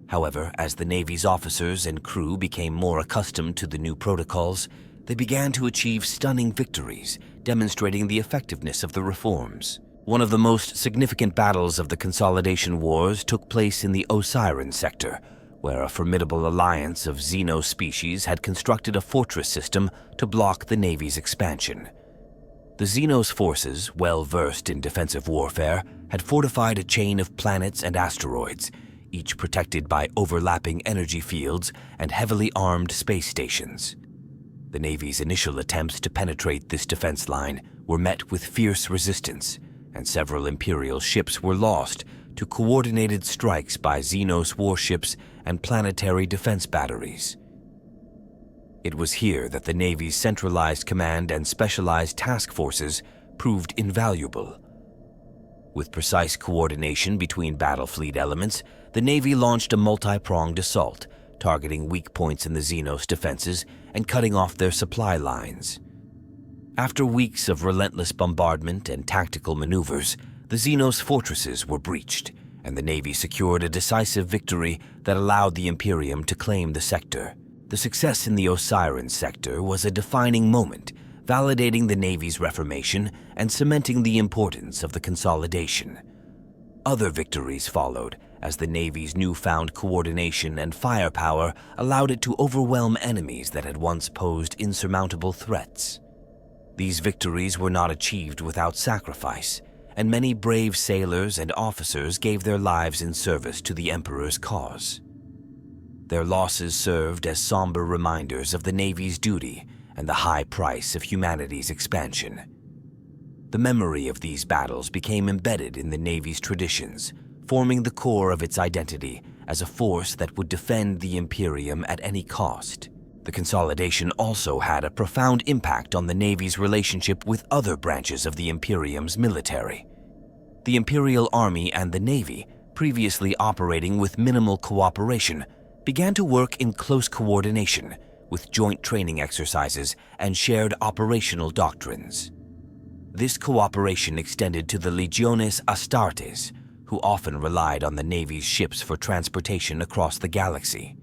[SPEAKER 1] However, as the Navy's officers and crew became more accustomed to the new protocols, they began to achieve stunning victories, demonstrating the effectiveness of the reforms. One of the most significant battles of the Consolidation Wars took place in the Osiren sector, where a formidable alliance of Xeno species had constructed a fortress system to block the Navy's expansion. The Xenos forces, well versed in defensive warfare, had fortified a chain of planets and asteroids, each protected by overlapping energy fields and heavily armed space stations. The Navy's initial attempts to penetrate this defense line were met with fierce resistance, and several Imperial ships were lost to coordinated strikes by Xenos warships and planetary defense batteries. It was here that the Navy's centralized command and specialized task forces proved invaluable. With precise coordination between battle fleet elements, the Navy launched a multi-pronged assault, targeting weak points in the Xenos defenses and cutting off their supply lines. After weeks of relentless bombardment and tactical maneuvers, the Xenos fortresses were breached, and the Navy secured a decisive victory that allowed the Imperium to claim the sector. The success in the Osiren sector was a defining moment, validating the Navy's reformation and cementing the importance of the consolidation. Other victories followed, as the Navy's newfound coordination and firepower allowed it to overwhelm enemies that had once posed insurmountable threats. These victories were not achieved without sacrifice, and many brave sailors and officers gave their lives in service to the Emperor's cause. Their losses served as somber reminders of the Navy's duty and the high price of humanity's expansion. The memory of these battles became embedded in the Navy's traditions, forming the core of its identity as a force that would defend the Imperium at any cost. The consolidation also had a profound impact on the Navy's relationship with other branches of the Imperium's military. The Imperial Army and the Navy, previously operating with minimal cooperation, began to work in close coordination with joint training exercises and shared operational doctrines. This cooperation extended to the Legiones Astartes, who often relied on the Navy's ships for transportation across the galaxy.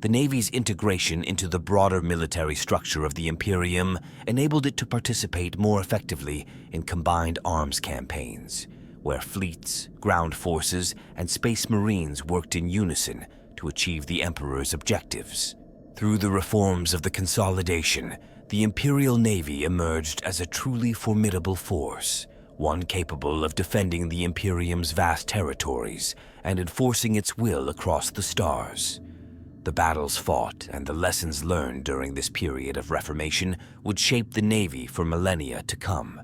[SPEAKER 1] The Navy's integration into the broader military structure of the Imperium enabled it to participate more effectively in combined arms campaigns, where fleets, ground forces, and space marines worked in unison to achieve the Emperor's objectives. Through the reforms of the Consolidation, the Imperial Navy emerged as a truly formidable force, one capable of defending the Imperium's vast territories and enforcing its will across the stars. The battles fought and the lessons learned during this period of reformation would shape the Navy for millennia to come.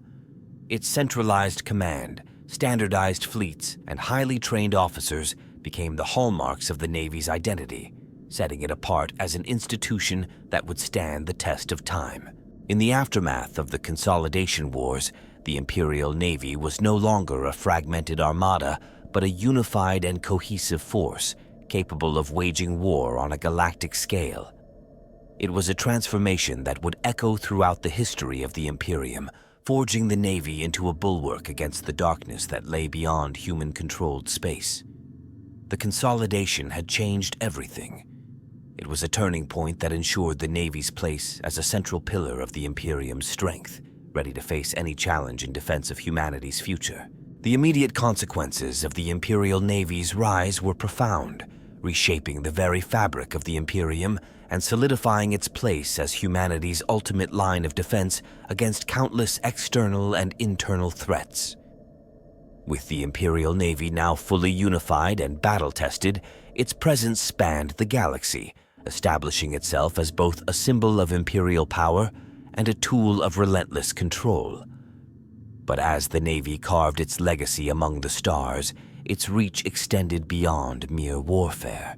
[SPEAKER 1] Its centralized command, standardized fleets, and highly trained officers became the hallmarks of the Navy's identity, setting it apart as an institution that would stand the test of time. In the aftermath of the Consolidation Wars, the Imperial Navy was no longer a fragmented armada, but a unified and cohesive force, capable of waging war on a galactic scale. It was a transformation that would echo throughout the history of the Imperium, forging the Navy into a bulwark against the darkness that lay beyond human-controlled space. The Consolidation had changed everything. It was a turning point that ensured the Navy's place as a central pillar of the Imperium's strength, ready to face any challenge in defense of humanity's future. The immediate consequences of the Imperial Navy's rise were profound, reshaping the very fabric of the Imperium and solidifying its place as humanity's ultimate line of defense against countless external and internal threats. With the Imperial Navy now fully unified and battle-tested, its presence spanned the galaxy, establishing itself as both a symbol of Imperial power and a tool of relentless control. But as the Navy carved its legacy among the stars, its reach extended beyond mere warfare.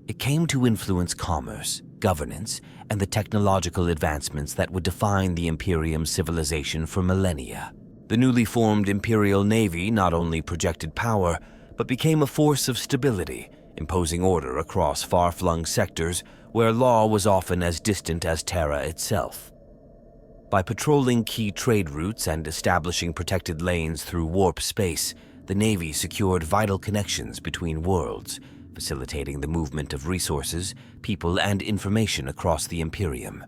[SPEAKER 1] It came to influence commerce, governance, and the technological advancements that would define the Imperium's civilization for millennia. The newly formed Imperial Navy not only projected power, but became a force of stability, imposing order across far-flung sectors where law was often as distant as Terra itself. By patrolling key trade routes and establishing protected lanes through warp space, the Navy secured vital connections between worlds, facilitating the movement of resources, people, and information across the Imperium.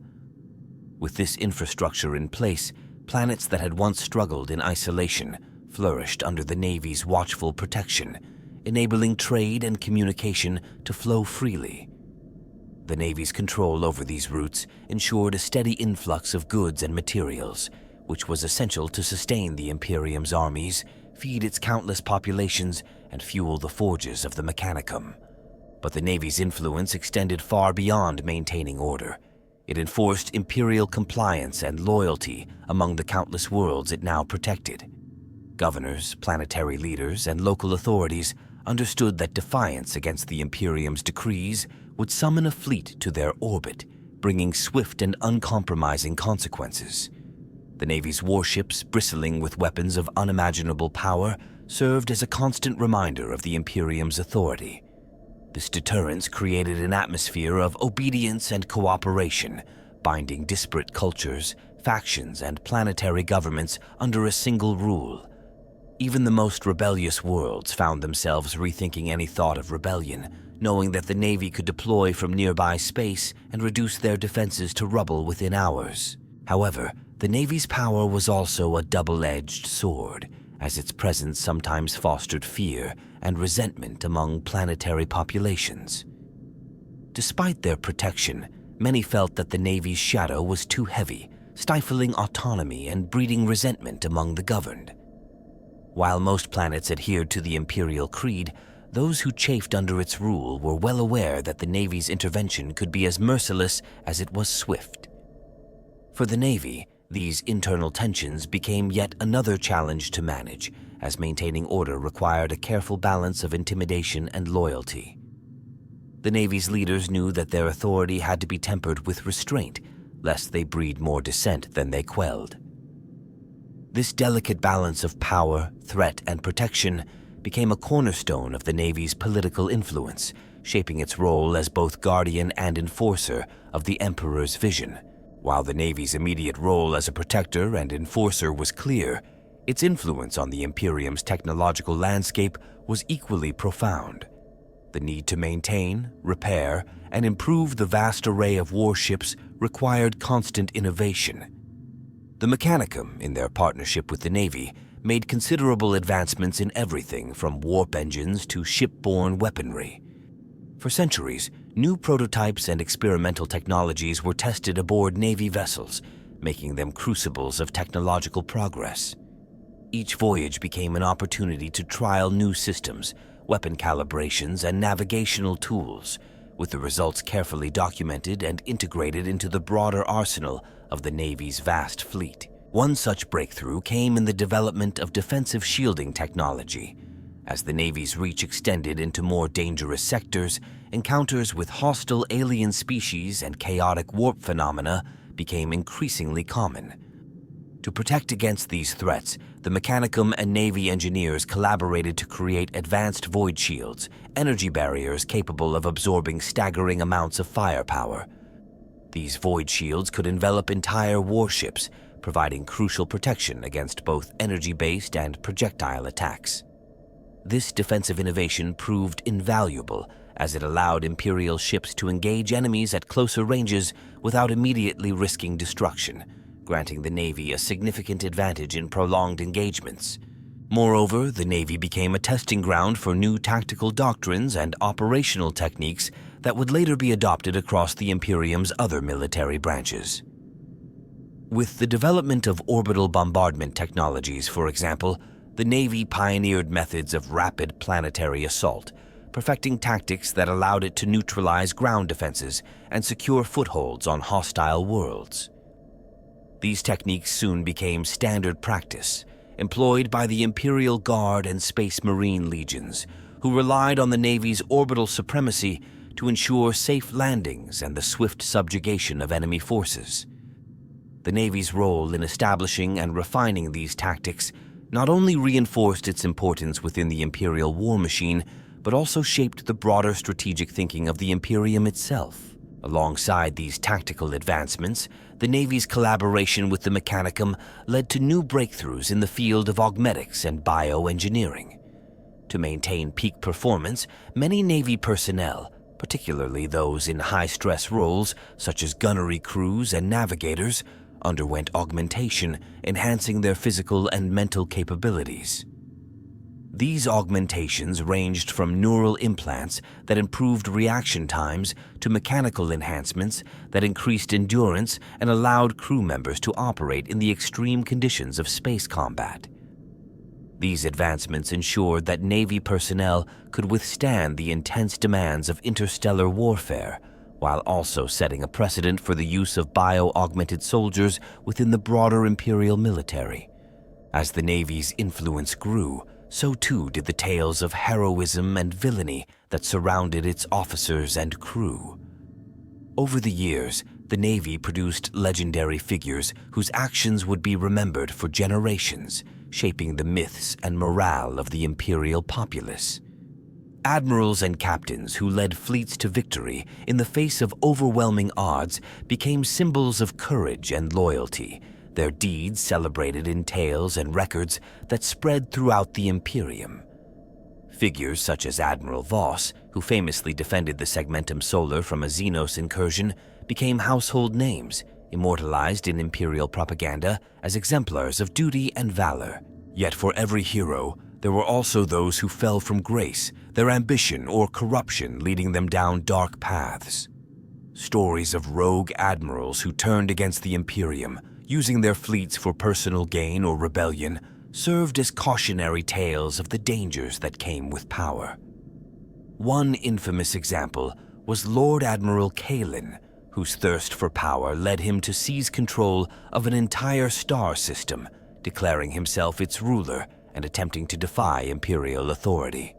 [SPEAKER 1] With this infrastructure in place, planets that had once struggled in isolation flourished under the Navy's watchful protection, enabling trade and communication to flow freely. The Navy's control over these routes ensured a steady influx of goods and materials, which was essential to sustain the Imperium's armies, feed its countless populations, and fuel the forges of the Mechanicum. But the Navy's influence extended far beyond maintaining order. It enforced Imperial compliance and loyalty among the countless worlds it now protected. Governors, planetary leaders, and local authorities understood that defiance against the Imperium's decrees would summon a fleet to their orbit, bringing swift and uncompromising consequences. The Navy's warships, bristling with weapons of unimaginable power, served as a constant reminder of the Imperium's authority. This deterrence created an atmosphere of obedience and cooperation, binding disparate cultures, factions, and planetary governments under a single rule. Even the most rebellious worlds found themselves rethinking any thought of rebellion, knowing that the Navy could deploy from nearby space and reduce their defenses to rubble within hours. However, the Navy's power was also a double-edged sword, as its presence sometimes fostered fear and resentment among planetary populations. Despite their protection, many felt that the Navy's shadow was too heavy, stifling autonomy and breeding resentment among the governed. While most planets adhered to the Imperial creed, those who chafed under its rule were well aware that the Navy's intervention could be as merciless as it was swift. For the Navy, these internal tensions became yet another challenge to manage, as maintaining order required a careful balance of intimidation and loyalty. The Navy's leaders knew that their authority had to be tempered with restraint, lest they breed more dissent than they quelled. This delicate balance of power, threat, and protection became a cornerstone of the Navy's political influence, shaping its role as both guardian and enforcer of the Emperor's vision. While the Navy's immediate role as a protector and enforcer was clear, its influence on the Imperium's technological landscape was equally profound. The need to maintain, repair, and improve the vast array of warships required constant innovation. The Mechanicum, in their partnership with the Navy, made considerable advancements in everything from warp engines to shipborne weaponry. For centuries, new prototypes and experimental technologies were tested aboard Navy vessels, making them crucibles of technological progress. Each voyage became an opportunity to trial new systems, weapon calibrations, and navigational tools, with the results carefully documented and integrated into the broader arsenal of the Navy's vast fleet. One such breakthrough came in the development of defensive shielding technology. As the Navy's reach extended into more dangerous sectors, encounters with hostile alien species and chaotic warp phenomena became increasingly common. To protect against these threats, the Mechanicum and Navy engineers collaborated to create advanced void shields, energy barriers capable of absorbing staggering amounts of firepower. These void shields could envelop entire warships, providing crucial protection against both energy-based and projectile attacks. This defensive innovation proved invaluable, as it allowed Imperial ships to engage enemies at closer ranges without immediately risking destruction, granting the Navy a significant advantage in prolonged engagements. Moreover, the Navy became a testing ground for new tactical doctrines and operational techniques that would later be adopted across the Imperium's other military branches. With the development of orbital bombardment technologies, for example, the Navy pioneered methods of rapid planetary assault, perfecting tactics that allowed it to neutralize ground defenses and secure footholds on hostile worlds. These techniques soon became standard practice, employed by the Imperial Guard and Space Marine legions, who relied on the Navy's orbital supremacy to ensure safe landings and the swift subjugation of enemy forces. The Navy's role in establishing and refining these tactics not only reinforced its importance within the Imperial war machine, but also shaped the broader strategic thinking of the Imperium itself. Alongside these tactical advancements, the Navy's collaboration with the Mechanicum led to new breakthroughs in the field of augmetics and bioengineering. To maintain peak performance, many Navy personnel, particularly those in high-stress roles such as gunnery crews and navigators, underwent augmentation, enhancing their physical and mental capabilities. These augmentations ranged from neural implants that improved reaction times to mechanical enhancements that increased endurance and allowed crew members to operate in the extreme conditions of space combat. These advancements ensured that Navy personnel could withstand the intense demands of interstellar warfare, while also setting a precedent for the use of bio-augmented soldiers within the broader Imperial military. As the Navy's influence grew, so too did the tales of heroism and villainy that surrounded its officers and crew. Over the years, the Navy produced legendary figures whose actions would be remembered for generations, shaping the myths and morale of the Imperial populace. Admirals and captains who led fleets to victory in the face of overwhelming odds became symbols of courage and loyalty, their deeds celebrated in tales and records that spread throughout the Imperium. Figures such as Admiral Voss, who famously defended the Segmentum Solar from a Xenos incursion, became household names, immortalized in Imperial propaganda as exemplars of duty and valor. Yet for every hero, there were also those who fell from grace, their ambition or corruption leading them down dark paths. Stories of rogue admirals who turned against the Imperium, using their fleets for personal gain or rebellion, served as cautionary tales of the dangers that came with power. One infamous example was Lord Admiral Kalin, whose thirst for power led him to seize control of an entire star system, declaring himself its ruler and attempting to defy Imperial authority.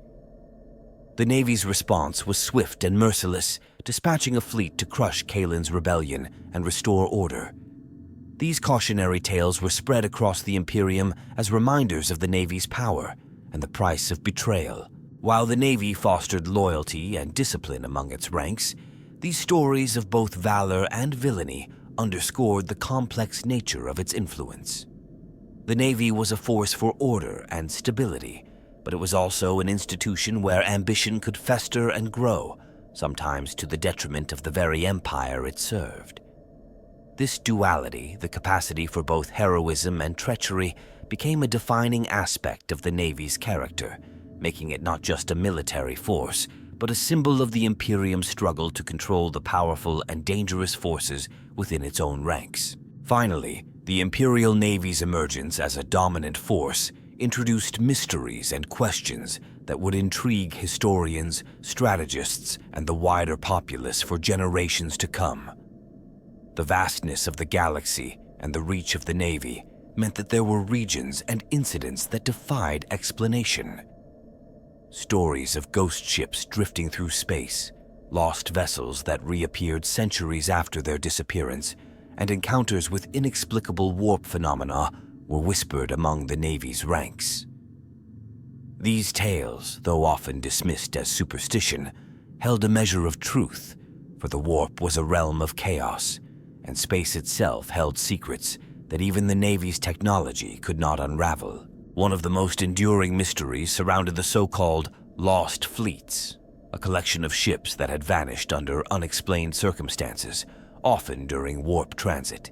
[SPEAKER 1] The Navy's response was swift and merciless, dispatching a fleet to crush Kalin's rebellion and restore order. These cautionary tales were spread across the Imperium as reminders of the Navy's power and the price of betrayal. While the Navy fostered loyalty and discipline among its ranks, these stories of both valor and villainy underscored the complex nature of its influence. The Navy was a force for order and stability, but it was also an institution where ambition could fester and grow, sometimes to the detriment of the very empire it served. This duality, the capacity for both heroism and treachery, became a defining aspect of the Navy's character, making it not just a military force, but a symbol of the Imperium's struggle to control the powerful and dangerous forces within its own ranks. Finally, the Imperial Navy's emergence as a dominant force introduced mysteries and questions that would intrigue historians, strategists, and the wider populace for generations to come. The vastness of the galaxy and the reach of the Navy meant that there were regions and incidents that defied explanation. Stories of ghost ships drifting through space, lost vessels that reappeared centuries after their disappearance, and encounters with inexplicable warp phenomena were whispered among the Navy's ranks. These tales, though often dismissed as superstition, held a measure of truth, for the warp was a realm of chaos, and space itself held secrets that even the Navy's technology could not unravel. One of the most enduring mysteries surrounded the so-called lost fleets, a collection of ships that had vanished under unexplained circumstances, often during warp transit.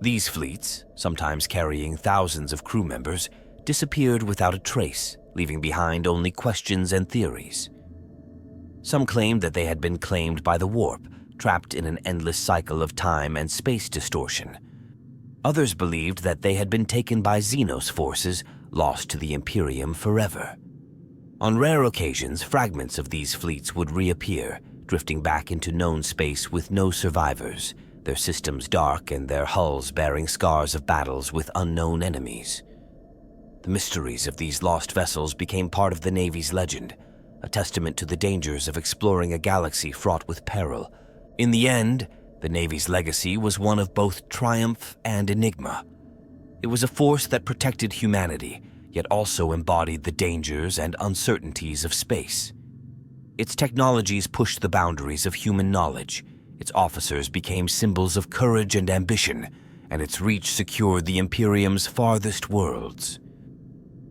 [SPEAKER 1] These fleets, sometimes carrying thousands of crew members, disappeared without a trace, leaving behind only questions and theories. Some claimed that they had been claimed by the warp, trapped in an endless cycle of time and space distortion. Others believed that they had been taken by Xenos forces, lost to the Imperium forever. On rare occasions, fragments of these fleets would reappear, drifting back into known space with no survivors, their systems dark and their hulls bearing scars of battles with unknown enemies. The mysteries of these lost vessels became part of the Navy's legend, a testament to the dangers of exploring a galaxy fraught with peril. In the end, the Navy's legacy was one of both triumph and enigma. It was a force that protected humanity, yet also embodied the dangers and uncertainties of space. Its technologies pushed the boundaries of human knowledge, its officers became symbols of courage and ambition, and its reach secured the Imperium's farthest worlds.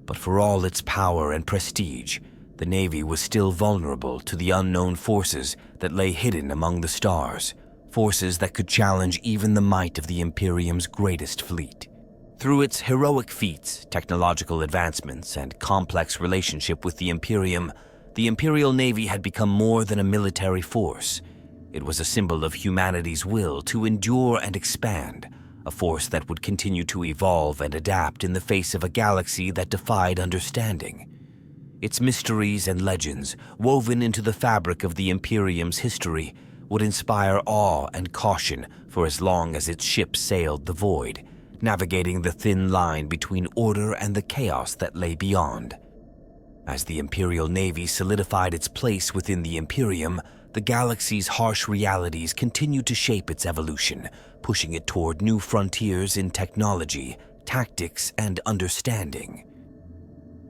[SPEAKER 1] But for all its power and prestige, the Navy was still vulnerable to the unknown forces that lay hidden among the stars, forces that could challenge even the might of the Imperium's greatest fleet. Through its heroic feats, technological advancements, and complex relationship with the Imperium, the Imperial Navy had become more than a military force. It was a symbol of humanity's will to endure and expand, a force that would continue to evolve and adapt in the face of a galaxy that defied understanding. Its mysteries and legends, woven into the fabric of the Imperium's history, would inspire awe and caution for as long as its ships sailed the void, navigating the thin line between order and the chaos that lay beyond. As the Imperial Navy solidified its place within the Imperium, the galaxy's harsh realities continued to shape its evolution, pushing it toward new frontiers in technology, tactics, and understanding.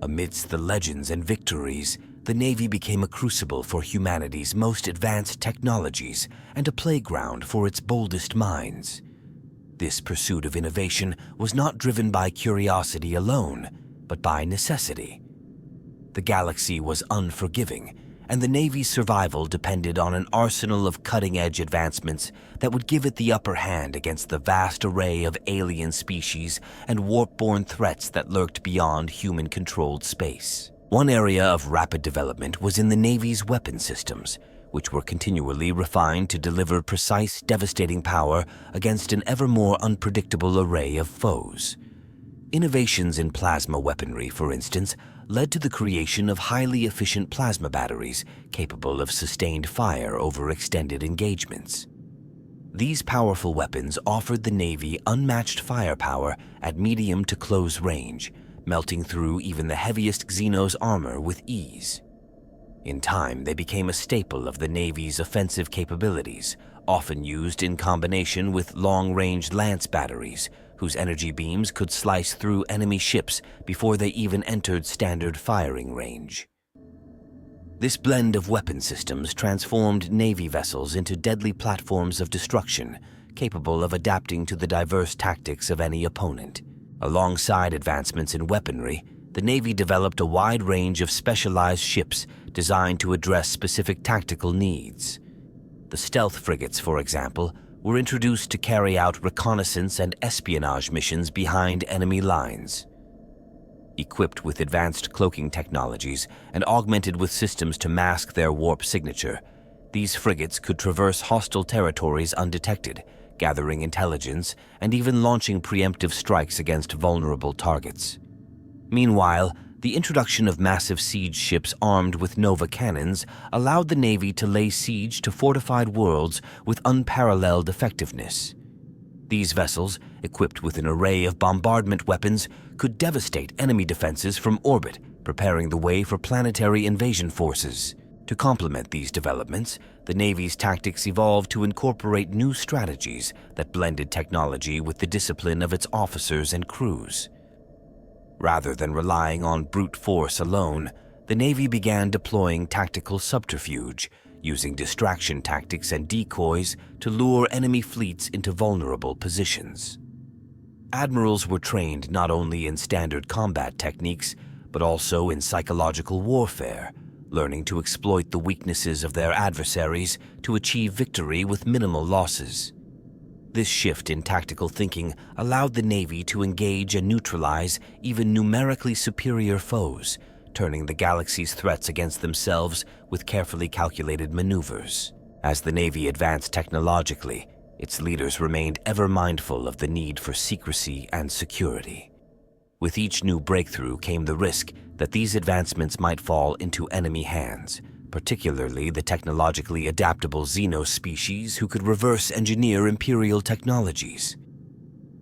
[SPEAKER 1] Amidst the legends and victories, the Navy became a crucible for humanity's most advanced technologies and a playground for its boldest minds. This pursuit of innovation was not driven by curiosity alone, but by necessity. The galaxy was unforgiving, and the Navy's survival depended on an arsenal of cutting-edge advancements that would give it the upper hand against the vast array of alien species and warp-borne threats that lurked beyond human-controlled space. One area of rapid development was in the Navy's weapon systems, which were continually refined to deliver precise, devastating power against an ever more unpredictable array of foes. Innovations in plasma weaponry, for instance, led to the creation of highly efficient plasma batteries capable of sustained fire over extended engagements. These powerful weapons offered the Navy unmatched firepower at medium to close range, melting through even the heaviest Xenos armor with ease. In time, they became a staple of the Navy's offensive capabilities, often used in combination with long-range lance batteries, whose energy beams could slice through enemy ships before they even entered standard firing range. This blend of weapon systems transformed Navy vessels into deadly platforms of destruction, capable of adapting to the diverse tactics of any opponent. Alongside advancements in weaponry, the Navy developed a wide range of specialized ships designed to address specific tactical needs. The stealth frigates, for example, were introduced to carry out reconnaissance and espionage missions behind enemy lines. Equipped with advanced cloaking technologies and augmented with systems to mask their warp signature, these frigates could traverse hostile territories undetected, gathering intelligence and even launching preemptive strikes against vulnerable targets. Meanwhile, the introduction of massive siege ships armed with Nova cannons allowed the Navy to lay siege to fortified worlds with unparalleled effectiveness. These vessels, equipped with an array of bombardment weapons, could devastate enemy defenses from orbit, preparing the way for planetary invasion forces. To complement these developments, the Navy's tactics evolved to incorporate new strategies that blended technology with the discipline of its officers and crews. Rather than relying on brute force alone, the Navy began deploying tactical subterfuge, using distraction tactics and decoys to lure enemy fleets into vulnerable positions. Admirals were trained not only in standard combat techniques, but also in psychological warfare, learning to exploit the weaknesses of their adversaries to achieve victory with minimal losses. This shift in tactical thinking allowed the Navy to engage and neutralize even numerically superior foes, turning the galaxy's threats against themselves with carefully calculated maneuvers. As the Navy advanced technologically, its leaders remained ever mindful of the need for secrecy and security. With each new breakthrough came the risk that these advancements might fall into enemy hands, particularly the technologically adaptable Xenos species who could reverse engineer Imperial technologies.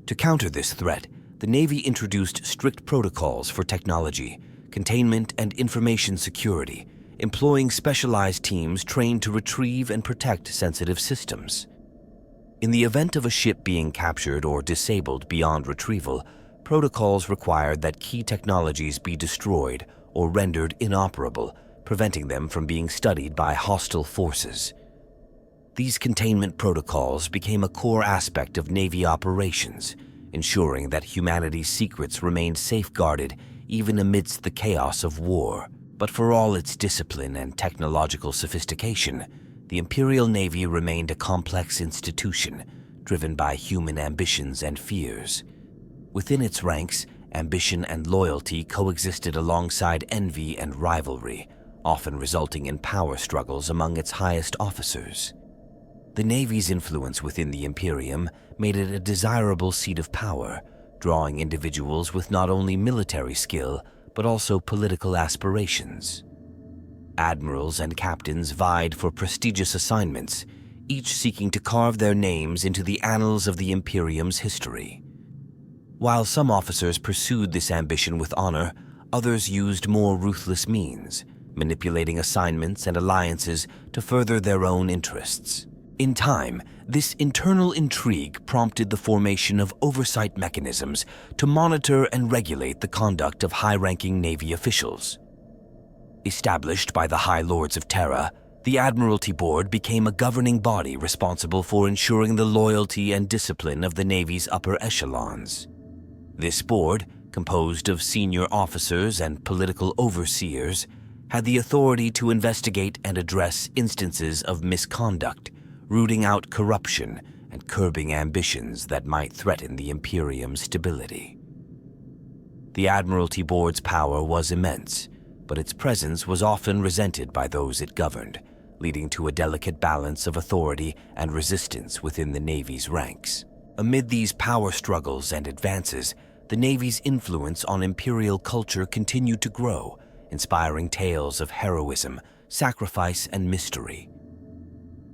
[SPEAKER 1] To counter this threat, the Navy introduced strict protocols for technology, containment, and information security, employing specialized teams trained to retrieve and protect sensitive systems. In the event of a ship being captured or disabled beyond retrieval, protocols required that key technologies be destroyed or rendered inoperable, preventing them from being studied by hostile forces. These containment protocols became a core aspect of Navy operations, ensuring that humanity's secrets remained safeguarded even amidst the chaos of war. But for all its discipline and technological sophistication, the Imperial Navy remained a complex institution, driven by human ambitions and fears. Within its ranks, ambition and loyalty coexisted alongside envy and rivalry, often resulting in power struggles among its highest officers. The Navy's influence within the Imperium made it a desirable seat of power, drawing individuals with not only military skill, but also political aspirations. Admirals and captains vied for prestigious assignments, each seeking to carve their names into the annals of the Imperium's history. While some officers pursued this ambition with honor, others used more ruthless means, manipulating assignments and alliances to further their own interests. In time, this internal intrigue prompted the formation of oversight mechanisms to monitor and regulate the conduct of high-ranking Navy officials. Established by the High Lords of Terra, the Admiralty Board became a governing body responsible for ensuring the loyalty and discipline of the Navy's upper echelons. This board, composed of senior officers and political overseers, had the authority to investigate and address instances of misconduct, rooting out corruption and curbing ambitions that might threaten the Imperium's stability. The Admiralty Board's power was immense, but its presence was often resented by those it governed, leading to a delicate balance of authority and resistance within the Navy's ranks. Amid these power struggles and advances, the Navy's influence on Imperial culture continued to grow, inspiring tales of heroism, sacrifice, and mystery.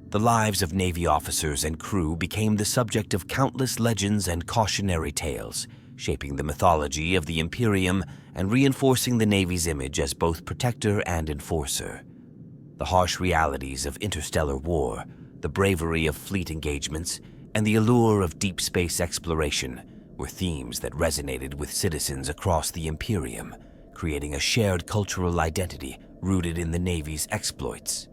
[SPEAKER 1] The lives of Navy officers and crew became the subject of countless legends and cautionary tales, shaping the mythology of the Imperium and reinforcing the Navy's image as both protector and enforcer. The harsh realities of interstellar war, the bravery of fleet engagements, and the allure of deep space exploration were themes that resonated with citizens across the Imperium, creating a shared cultural identity rooted in the Navy's exploits.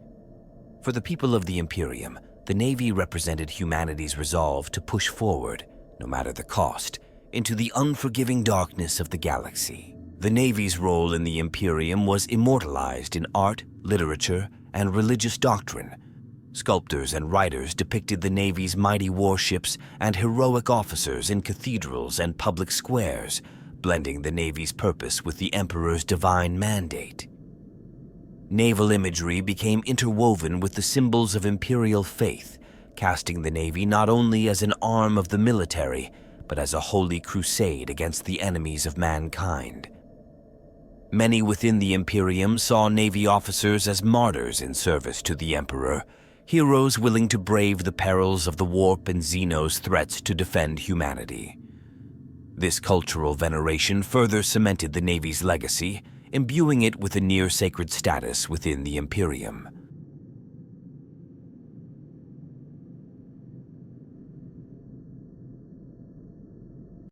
[SPEAKER 1] For the people of the Imperium, the Navy represented humanity's resolve to push forward, no matter the cost, into the unforgiving darkness of the galaxy. The Navy's role in the Imperium was immortalized in art, literature, and religious doctrine. Sculptors and writers depicted the Navy's mighty warships and heroic officers in cathedrals and public squares, blending the Navy's purpose with the Emperor's divine mandate. Naval imagery became interwoven with the symbols of Imperial faith, casting the Navy not only as an arm of the military, but as a holy crusade against the enemies of mankind. Many within the Imperium saw Navy officers as martyrs in service to the Emperor, heroes willing to brave the perils of the Warp and Xenos threats to defend humanity. This cultural veneration further cemented the Navy's legacy, imbuing it with a near-sacred status within the Imperium.